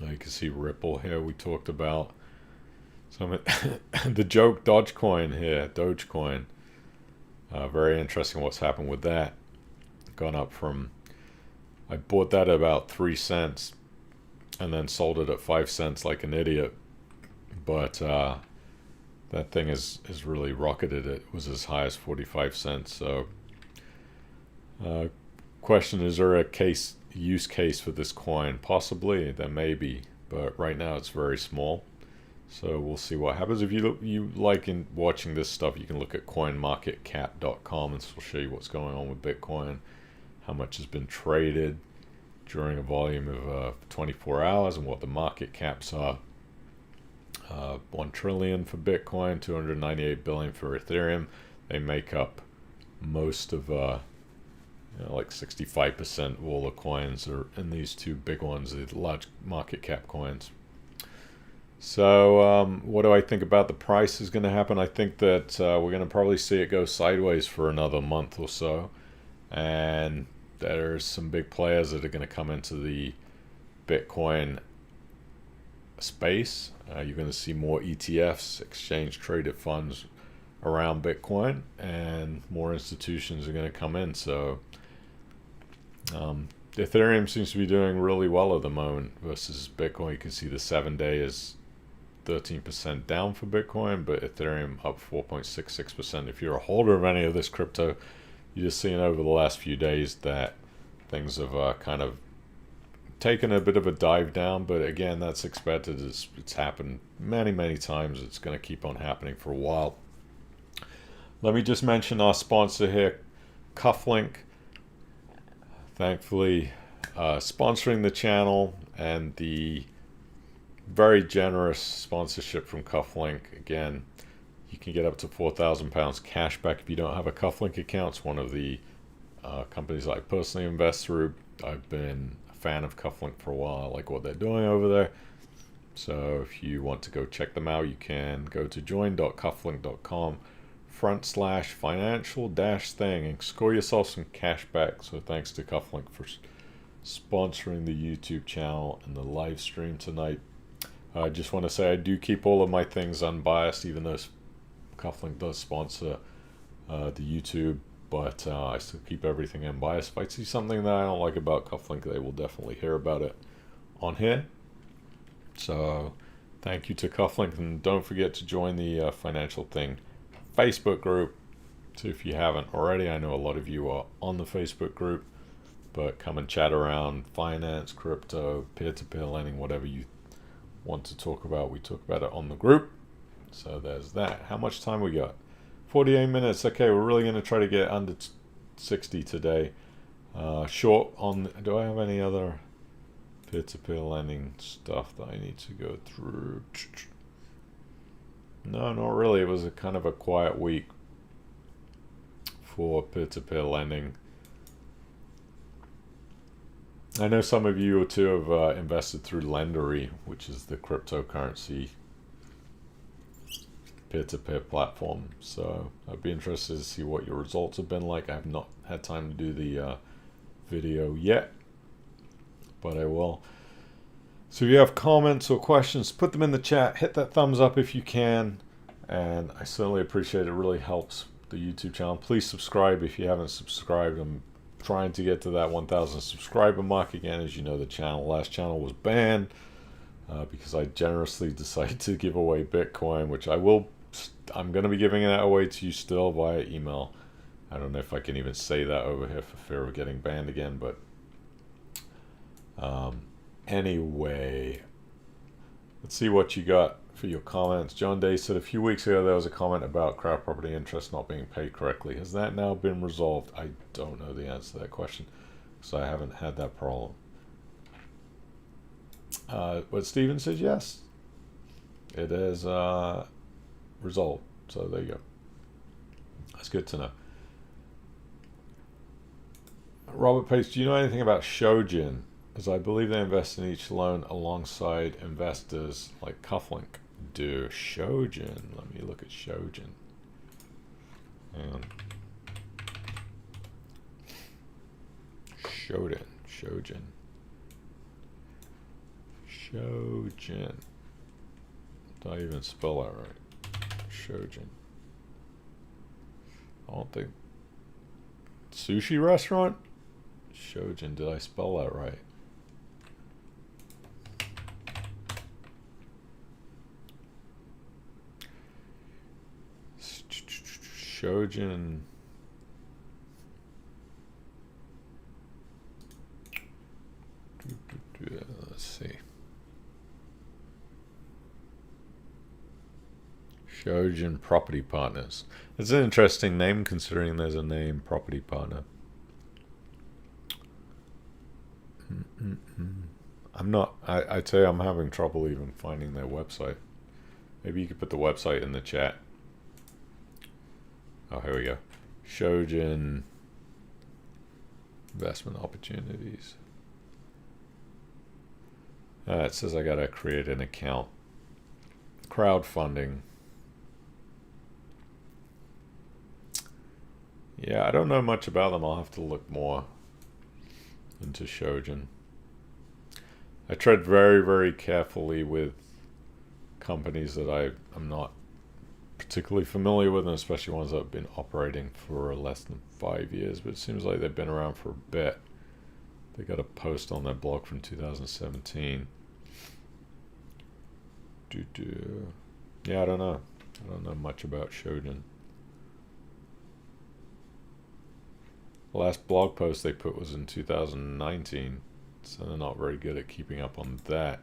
Speaker 1: You can see Ripple here. We talked about some the joke Dogecoin here, Dogecoin. Very interesting what's happened with that. Gone up from, I bought that at about 3 cents and then sold it at 5 cents like an idiot. But that thing is really rocketed. It was as high as 45 cents. So question, is there a use case for this coin? Possibly, there may be, but right now it's very small. So we'll see what happens. If you like in watching this stuff, you can look at coinmarketcap.com, and this will show you what's going on with Bitcoin, how much has been traded during a volume of 24 hours, and what the market caps are. 1 trillion for Bitcoin, 298 billion for Ethereum. They make up most of like 65% of all the coins are in these two big ones, the large market cap coins. So what do I think about the price is going to happen? I think that we're going to probably see it go sideways for another month or so, and there's some big players that are going to come into the Bitcoin space. You're going to see more ETFs, exchange traded funds, around Bitcoin, and more institutions are going to come in. So Ethereum seems to be doing really well at the moment versus Bitcoin. You can see the 7-day is 13% down for Bitcoin, but Ethereum up 4.66%. If you're a holder of any of this crypto, you're just seeing over the last few days that things have kind of taken a bit of a dive down, but again, that's expected. It's happened many times. It's going to keep on happening for a while. Let me just mention our sponsor here, Cufflink. Thankfully, sponsoring the channel, and the very generous sponsorship from Cufflink. Again, you can get up to £4,000 cash back if you don't have a Cufflink account. It's one of the companies I personally invest through. I've been a fan of Cufflink for a while. I like what they're doing over there. So if you want to go check them out, you can go to join.cufflink.com/financial-thing and score yourself some cash back. So thanks to Cufflink for sponsoring the YouTube channel and the live stream tonight. I just want to say I do keep all of my things unbiased, even though Cufflink does sponsor the YouTube, but I still keep everything unbiased. If I see something that I don't like about Cufflink, they will definitely hear about it on here. So thank you to Cufflink, and don't forget to join the Financial Thing Facebook group. So if you haven't already, I know a lot of you are on the Facebook group, but come and chat around finance, crypto, peer-to-peer lending, whatever you want to talk about. We talk about it on the group. So there's that. How much time we got? 48 minutes. Okay, we're really going to try to get under 60 today. Short on, do I have any other peer-to-peer lending stuff that I need to go through? No, not really. It was a kind of a quiet week for peer-to-peer lending. I know some of you too have invested through Lendery, which is the cryptocurrency peer-to-peer platform. So I'd be interested to see what your results have been like. I have not had time to do the video yet, but I will. So if you have comments or questions, put them in the chat. Hit that thumbs up if you can, and I certainly appreciate it. It really helps the YouTube channel. Please subscribe if you haven't subscribed. I'm trying to get to that 1,000 subscriber mark again. As you know, the last channel was banned because I generously decided to give away Bitcoin, which I'm going to be giving that away to you still via email. I don't know if I can even say that over here for fear of getting banned again, but anyway, let's see what you got for your comments. John Day said, a few weeks ago there was a comment about crowd property interest not being paid correctly. Has that now been resolved? I don't know the answer to that question because I haven't had that problem. But Steven says yes, it is resolved. So there you go. That's good to know. Robert Pace, do you know anything about Shojin? As I believe they invest in each loan alongside investors like Cufflink do. Shojin. Let me look at Shojin. Shojin. Did I even spell that right? Shojin. I don't think. Sushi restaurant? Shojin. Did I spell that right? Shojin. Let's see. Shojin Property Partners. It's an interesting name considering there's a name Property Partner. I'm not, I tell you, I'm having trouble even finding their website. Maybe you could put the website in the chat. Oh, here we go. Shojin Investment Opportunities. It says I gotta create an account. Crowdfunding. Yeah, I don't know much about them. I'll have to look more into Shojin. I tread very, very carefully with companies that I'm not particularly familiar with, and especially ones that have been operating for less than 5 years, but it seems like they've been around for a bit. They got a post on their blog from 2017. Yeah, I don't know. I don't know much about Shojin. The last blog post they put was in 2019, so they're not very good at keeping up on that.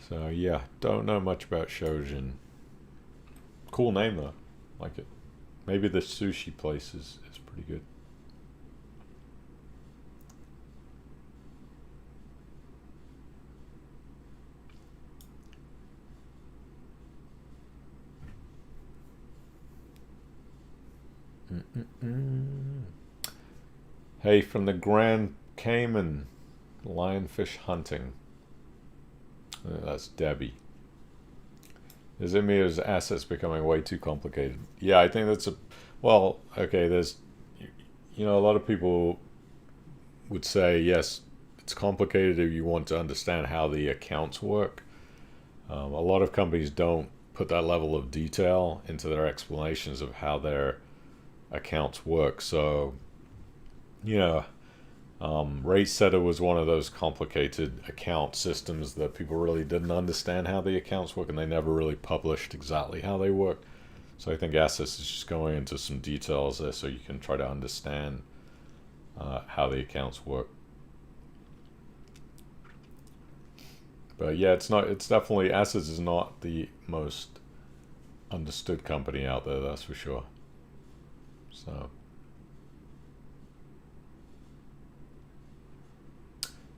Speaker 1: So yeah, don't know much about Shojin. Cool name though, like it. Maybe the sushi place is pretty good. Hey, from the Grand Cayman, lionfish hunting. That's Debbie. Is it me or is assets becoming way too complicated? Yeah, I think that's well, okay, there's, you know, a lot of people would say, yes, it's complicated if you want to understand how the accounts work. A lot of companies don't put that level of detail into their explanations of how their accounts work. So, you know, RateSetter was one of those complicated account systems that people really didn't understand how the accounts work, and they never really published exactly how they work. So I think Assetz is just going into some details there so you can try to understand how the accounts work. But yeah, it's definitely, Assetz is not the most understood company out there, that's for sure. So,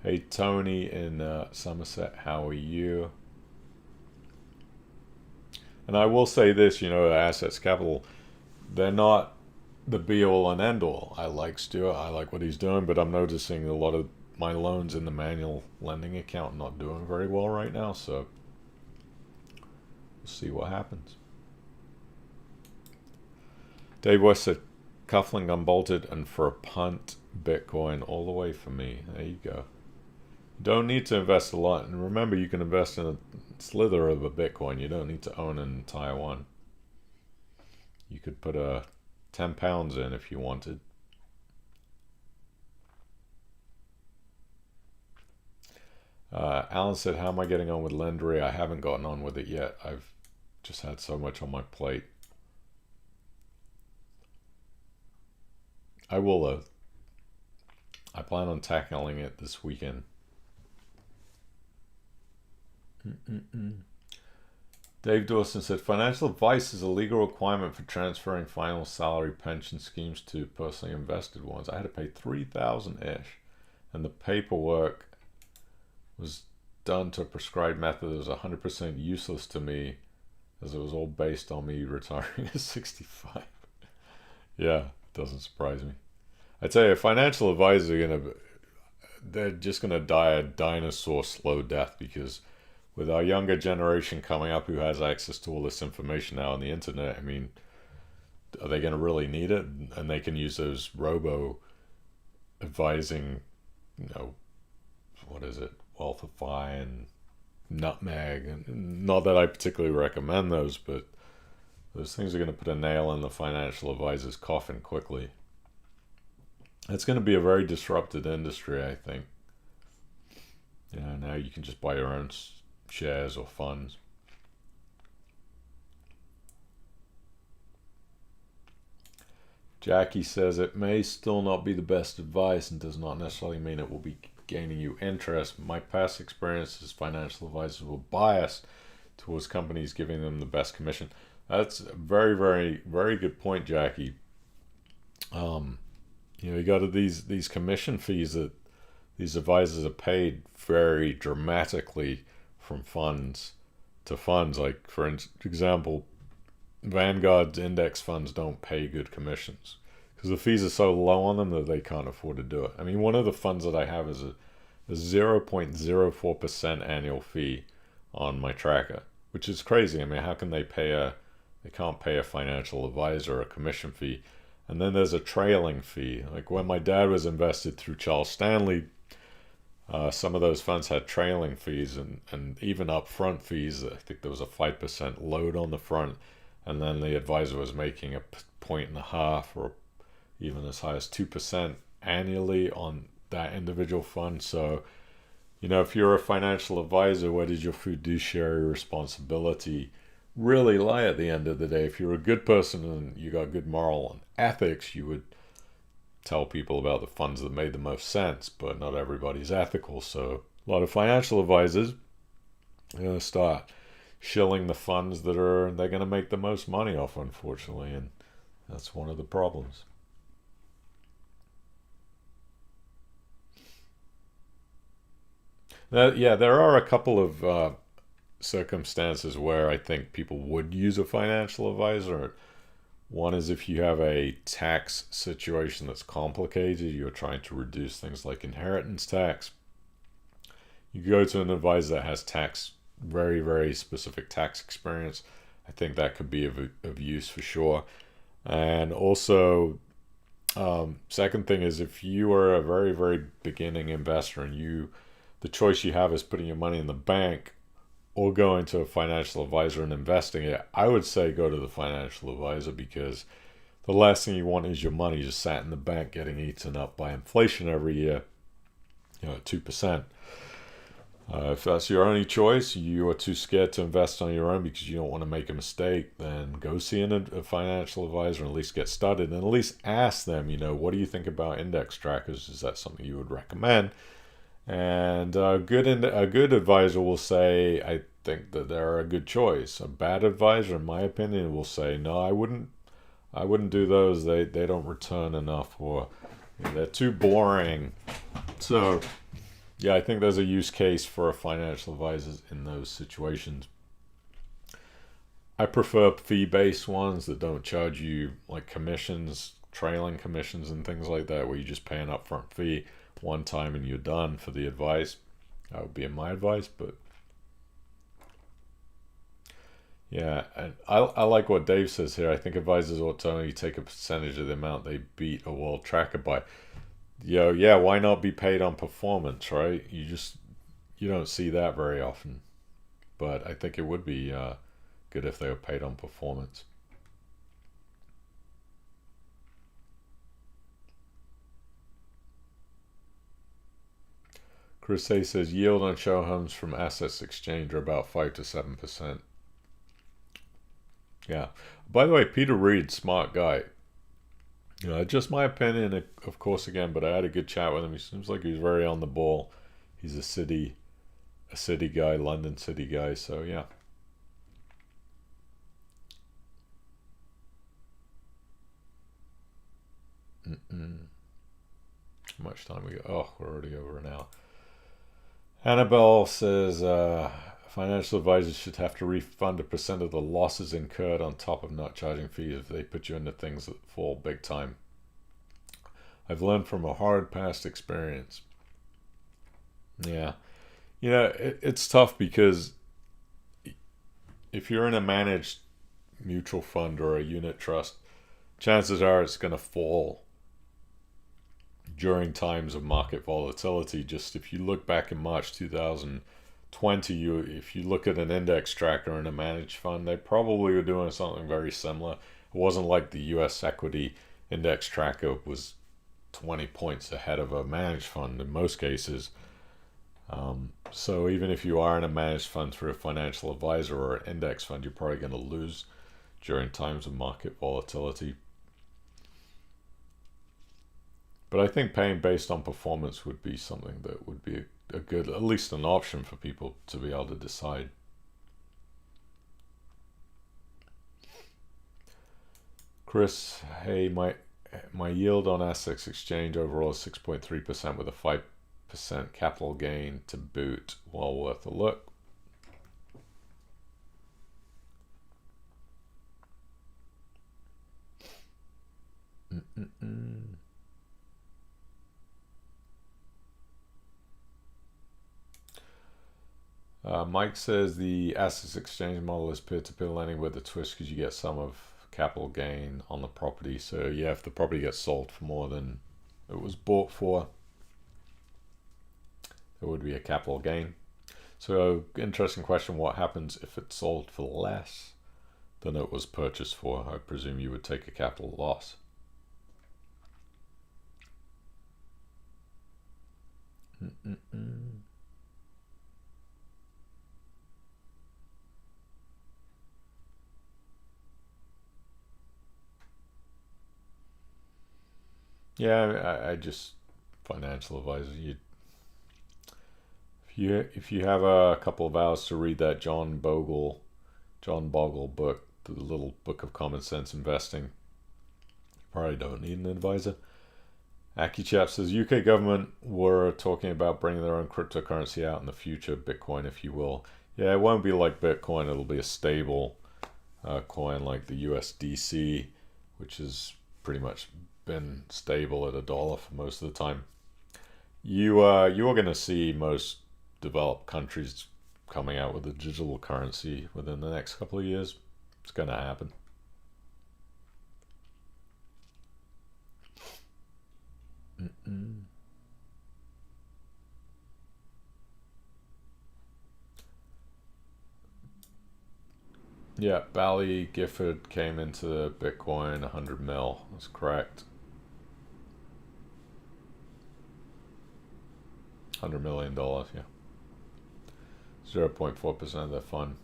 Speaker 1: hey Tony in Somerset, how are you? And I will say this, you know, Assetz Capital, they're not the be all and end all. I like Stuart, I like what he's doing, but I'm noticing a lot of my loans in the manual lending account not doing very well right now. So We'll see what happens. Dave West said, cuffling unbolted and for a punt, Bitcoin all the way for me. There you go. You don't need to invest a lot. And remember, you can invest in a slither of a Bitcoin. You don't need to own an entire one. You could put 10 pounds in if you wanted. Alan said, how am I getting on with Lendery? I haven't gotten on with it yet. I've just had so much on my plate. I will. I plan on tackling it this weekend. Dave Dawson said, financial advice is a legal requirement for transferring final salary pension schemes to personally invested ones. I had to pay $3,000-ish, and the paperwork was done to a prescribed method that was 100% useless to me, as it was all based on me retiring at 65. Yeah, doesn't surprise me. I tell you, financial advisors they're just gonna die a dinosaur slow death, because with our younger generation coming up who has access to all this information now on the internet, I mean, are they gonna really need it? And they can use those robo advising, what is it, Wealthify and Nutmeg, and not that I particularly recommend those, but those things are going to put a nail in the financial advisor's coffin quickly. It's going to be a very disrupted industry, I think. Now you can just buy your own shares or funds. Jackie says, it may still not be the best advice and does not necessarily mean it will be gaining you interest. My past experiences, financial advisors were biased towards companies giving them the best commission. That's a very, very, very good point, Jackie. You got these commission fees that these advisors are paid very dramatically from funds to funds. Like, for example, Vanguard's index funds don't pay good commissions because the fees are so low on them that they can't afford to do it. I mean, one of the funds that I have is a 0.04% annual fee on my tracker, which is crazy. I mean, how can they can't pay a financial advisor a commission fee? And then there's a trailing fee. Like when my dad was invested through Charles Stanley, some of those funds had trailing fees and even upfront fees. I think there was a 5% load on the front, and then the advisor was making 1.5% or even as high as 2% annually on that individual fund. So, if you're a financial advisor, where does your fiduciary responsibility really lie at the end of the day? If you're a good person and you got good moral and ethics, you would tell people about the funds that made the most sense, but not everybody's ethical. So a lot of financial advisors are going to start shilling the funds that they're going to make the most money off, unfortunately, and that's one of the problems. There are a couple of circumstances where I think people would use a financial advisor. One is if you have a tax situation that's complicated, you're trying to reduce things like inheritance tax. You go to an advisor that has very, very specific tax experience. I think that could be of use for sure. And also, second thing is if you are a very, very beginning investor and the choice you have is putting your money in the bank or going to a financial advisor and investing it, I would say go to the financial advisor, because the last thing you want is your money just sat in the bank getting eaten up by inflation every year, 2%. If that's your only choice, you are too scared to invest on your own because you don't want to make a mistake, then go see a financial advisor and at least get started, and at least ask them, what do you think about index trackers? Is that something you would recommend? And a good advisor will say, I think that they're a good choice. A bad advisor, in my opinion, will say, no, I wouldn't do those. They don't return enough, or they're too boring. So, I think there's a use case for a financial advisor in those situations. I prefer fee-based ones that don't charge you like commissions, trailing commissions and things like that, where you just pay an upfront fee one time and you're done for the advice. That would be my advice, but Yeah, and I like what Dave says here. I think advisors ought to only take a percentage of the amount they beat a world tracker by. Yeah, why not be paid on performance, right? You don't see that very often, but I think it would be good if they were paid on performance. Chris A says yield on show homes from Assetz Exchange are about 5 to 7%. Yeah. By the way, Peter Reed, smart guy. Just my opinion, of course, again, but I had a good chat with him. He seems like he's very on the ball. He's a city guy, London city guy. So yeah. How much time we got? Oh, we're already over an hour. Annabelle says financial advisors should have to refund a percent of the losses incurred on top of not charging fees if they put you into things that fall big time. I've learned from a hard past experience. Yeah. It's tough because if you're in a managed mutual fund or a unit trust, chances are it's going to fall during times of market volatility. Just if you look back in March 2020, if you look at an index tracker in a managed fund, they probably were doing something very similar. It wasn't like the US equity index tracker was 20 points ahead of a managed fund in most cases. So even if you are in a managed fund through a financial advisor or an index fund, you're probably going to lose during times of market volatility. But I think paying based on performance would be something that would be a good, at least an option for people to be able to decide. Chris, hey, my yield on Assetz Exchange overall is 6.3% with a 5% capital gain to boot. Well worth a look. Mike says the Assetz Exchange model is peer-to-peer lending with a twist because you get some of capital gain on the property. So yeah, if the property gets sold for more than it was bought for, there would be a capital gain. So interesting question, what happens if it's sold for less than it was purchased for? I presume you would take a capital loss. Yeah, I just financial advisor. If you have a couple of hours to read that John Bogle book, the little book of common sense investing, you probably don't need an advisor. AccuChap says UK government were talking about bringing their own cryptocurrency out in the future, Bitcoin, if you will. Yeah, it won't be like Bitcoin. It'll be a stable coin like the USDC, which has pretty much been stable at $1 for most of the time. You are going to see most developed countries coming out with a digital currency within the next couple of years. It's going to happen. Yeah, Bally Gifford came into Bitcoin 100 mil. That's correct. $100 million, yeah. 0.4% of the fund.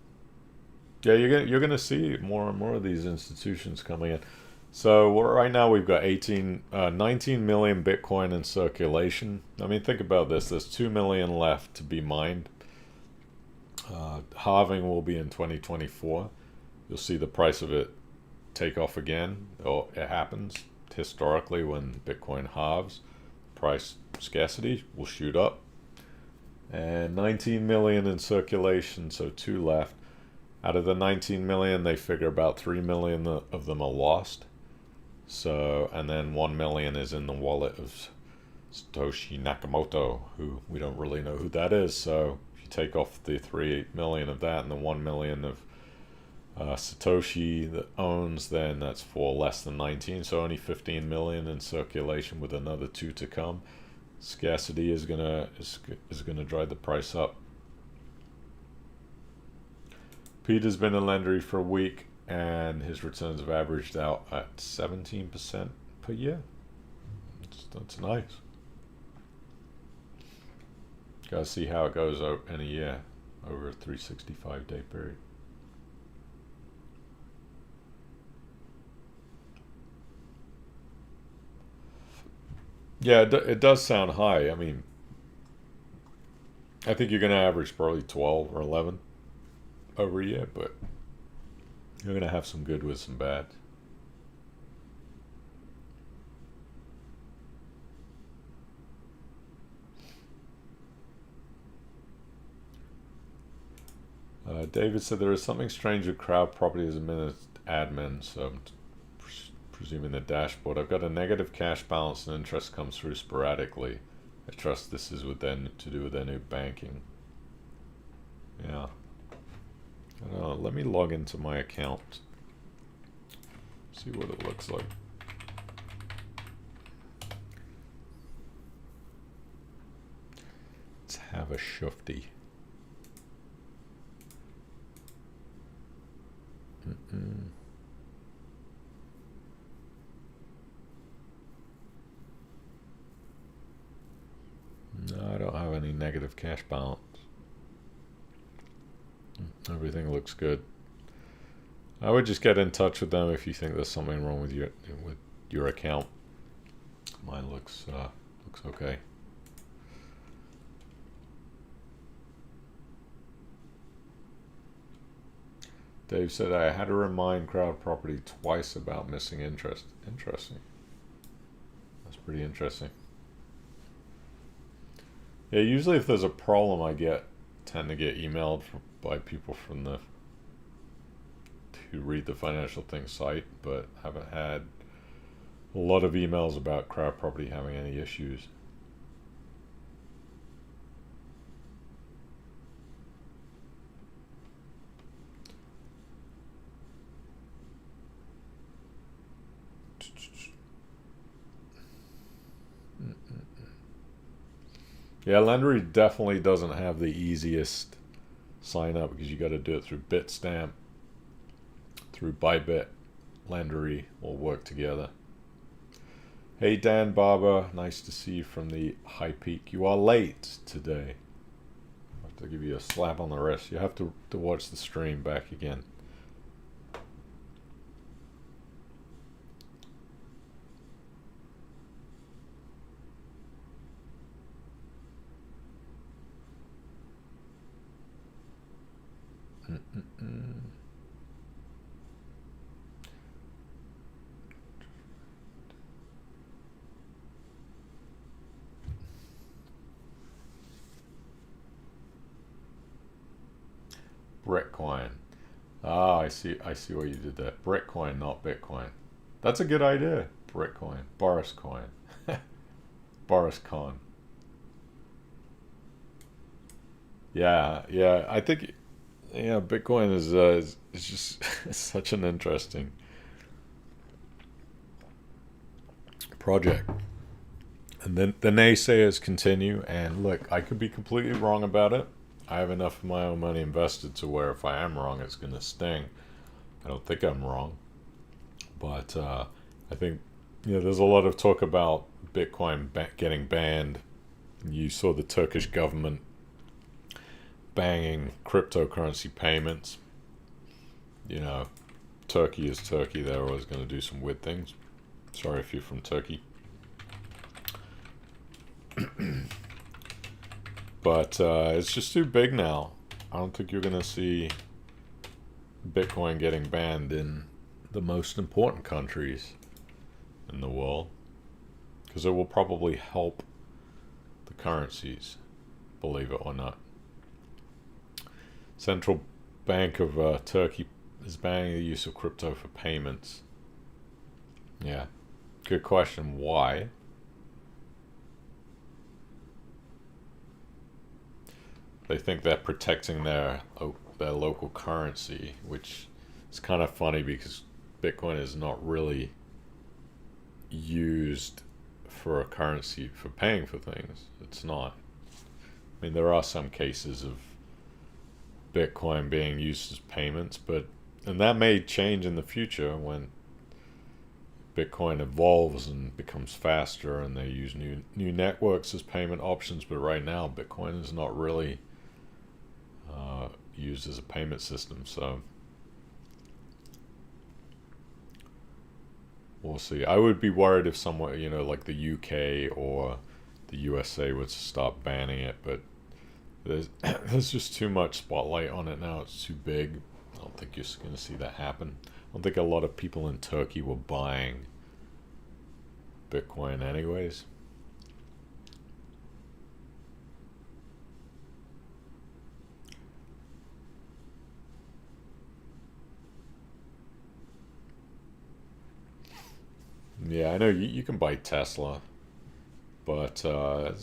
Speaker 1: Yeah, you're gonna see more and more of these institutions coming in. So right now we've got 19 million Bitcoin in circulation. I mean, think about this. There's 2 million left to be mined. Halving will be in 2024. You'll see the price of it take off again. It happens historically when Bitcoin halves. Price scarcity will shoot up. And 19 million in circulation, so 2 left. Out of the 19 million, they figure about 3 million of them are lost. So, and then 1 million is in the wallet of Satoshi Nakamoto, who we don't really know who that is. So if you take off the 3 million of that and the 1 million of Satoshi that owns, then that's for less than 19, so only 15 million in circulation with another 2 to come. Scarcity is gonna drive the price up. Peter's been in Lendery for a week and his returns have averaged out at 17% per year. That's nice. Gotta see how it goes in a year over a 365-day period. Yeah, it does sound high. I mean, I think you're going to average probably 12 or 11 over a year, but you're going to have some good with some bad. David said there is something strange with crowd property as a admin, so I'm presuming the dashboard. I've got a negative cash balance and interest comes through sporadically. I trust this is with them to do with their new banking. Yeah. I don't know. Let me log into my account. See what it looks like. Let's have a shufty. No, I don't have any negative cash balance. Everything looks good. I would just get in touch with them if you think there's something wrong with your account. Mine looks okay. Dave said I had to remind Crowd Property twice about missing interest. Interesting. That's pretty interesting. Yeah, usually if there's a problem, I tend to get emailed by people who read the Financial Things site, but haven't had a lot of emails about Crowd Property having any issues. Yeah, Lendery definitely doesn't have the easiest sign up because you got to do it through Bitstamp, through Bybit. Lendery will work together. Hey Dan Barber, nice to see you from the high peak. You are late today. I have to give you a slap on the wrist. You have to watch the stream back again. Britcoin. Ah, I see what you did there. Britcoin, not Bitcoin. That's a good idea. Britcoin. Boris Coin. Boris Con. Yeah. I think Bitcoin is just such an interesting project. And then the naysayers continue, and look, I could be completely wrong about it. I have enough of my own money invested to where if I am wrong, it's going to sting. I don't think I'm wrong. But I think there's a lot of talk about Bitcoin getting banned. You saw the Turkish government banging cryptocurrency payments. Turkey is Turkey. They're always going to do some weird things. Sorry if you're from Turkey. But it's just too big now. I don't think you're going to see Bitcoin getting banned in the most important countries in the world, because it will probably help the currencies, believe it or not. Central Bank of Turkey is banning the use of crypto for payments. Yeah, good question. Why? They think they're protecting their local currency, which it's kind of funny because Bitcoin is not really used for a currency for paying for things. It's not. I mean, there are some cases of Bitcoin being used as payments, and that may change in the future when Bitcoin evolves and becomes faster and they use new networks as payment options. But right now, Bitcoin is not really used as a payment system. So we'll see. I would be worried if somewhere, like the UK or the USA would start banning it, but there's just too much spotlight on it now. It's too big. I don't think you're going to see that happen. I don't think a lot of people in Turkey were buying Bitcoin anyways. Yeah, I know you can buy Tesla, but a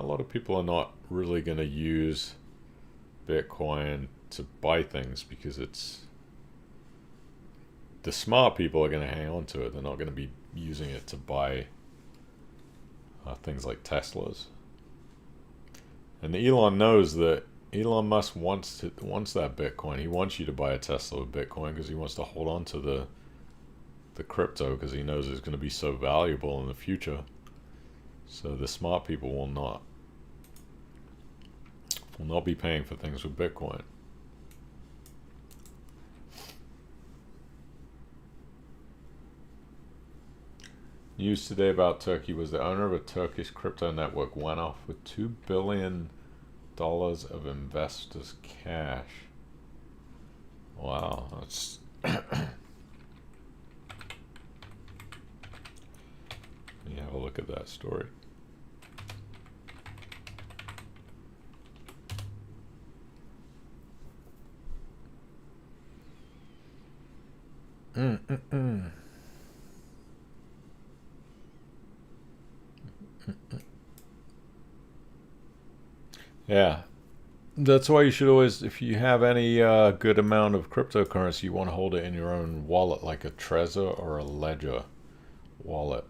Speaker 1: lot of people are not really going to use Bitcoin to buy things because the smart people are going to hang on to it. They're not going to be using it to buy things like Teslas. And Elon knows that Elon Musk wants that Bitcoin. He wants you to buy a Tesla with Bitcoin because he wants to hold on to the crypto because he knows it's going to be so valuable in the future. So the smart people will not be paying for things with Bitcoin. News today about Turkey was the owner of a Turkish crypto network went off with $2 billion of investors' cash. Wow, that's let me have a look at that story. Yeah, that's why you should always, if you have any good amount of cryptocurrency, you want to hold it in your own wallet, like a Trezor or a Ledger wallet.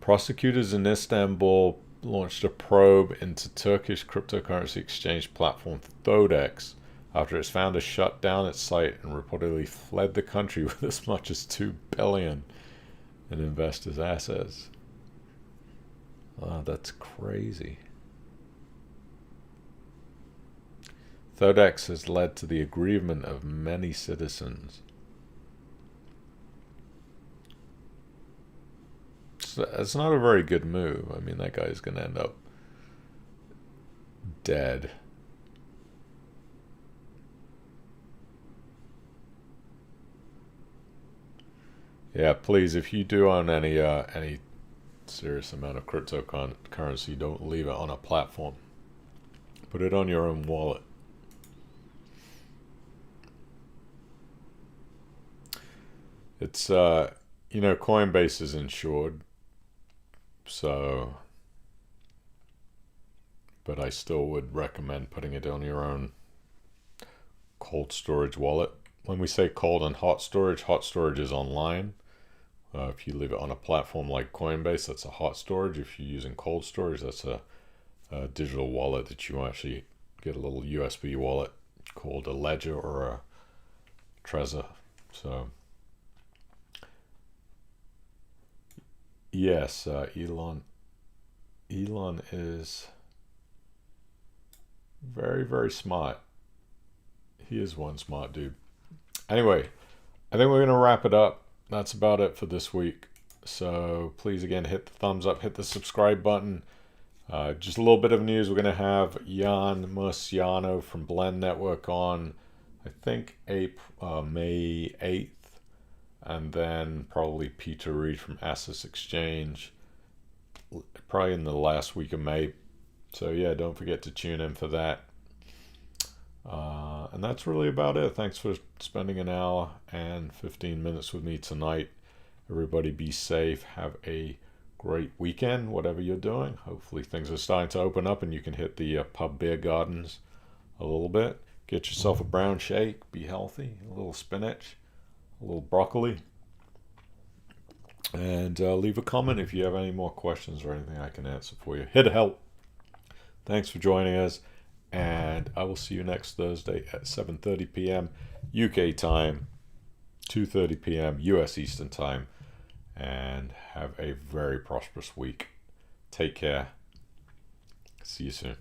Speaker 1: Prosecutors in Istanbul launched a probe into Turkish cryptocurrency exchange platform Thodex after its founder shut down its site and reportedly fled the country with as much as $2 billion in investors' assets. Wow, that's crazy. Thodex has led to the aggrievement of many citizens. It's not a very good move. I mean, that guy's going to end up dead. Yeah, please, if you do own any serious amount of cryptocurrency, don't leave it on a platform. Put it on your own wallet. It's Coinbase is insured, so, but I still would recommend putting it on your own cold storage wallet. When we say cold and hot storage is online. If you leave it on a platform like Coinbase, that's a hot storage. If you're using cold storage, that's a digital wallet that you actually get a little USB wallet called a Ledger or a Trezor. So, yes, Elon is very, very smart. He is one smart dude. Anyway, I think we're going to wrap it up. That's about it for this week. So please, again, hit the thumbs up, hit the subscribe button. Just a little bit of news. We're going to have Jan Murciano from Blend Network on, I think, May 8th. And then probably Peter Reed from Assetz Exchange, probably in the last week of May. So yeah, don't forget to tune in for that. And that's really about it. Thanks for spending an hour and 15 minutes with me tonight. Everybody be safe. Have a great weekend, whatever you're doing. Hopefully things are starting to open up and you can hit the pub beer gardens a little bit. Get yourself a brown shake, be healthy, a little spinach, a little broccoli. And leave a comment if you have any more questions or anything I can answer for you. Hit help. Thanks for joining us. And I will see you next Thursday at 7:30 p.m. UK time, 2:30 p.m. US Eastern time. And have a very prosperous week. Take care. See you soon.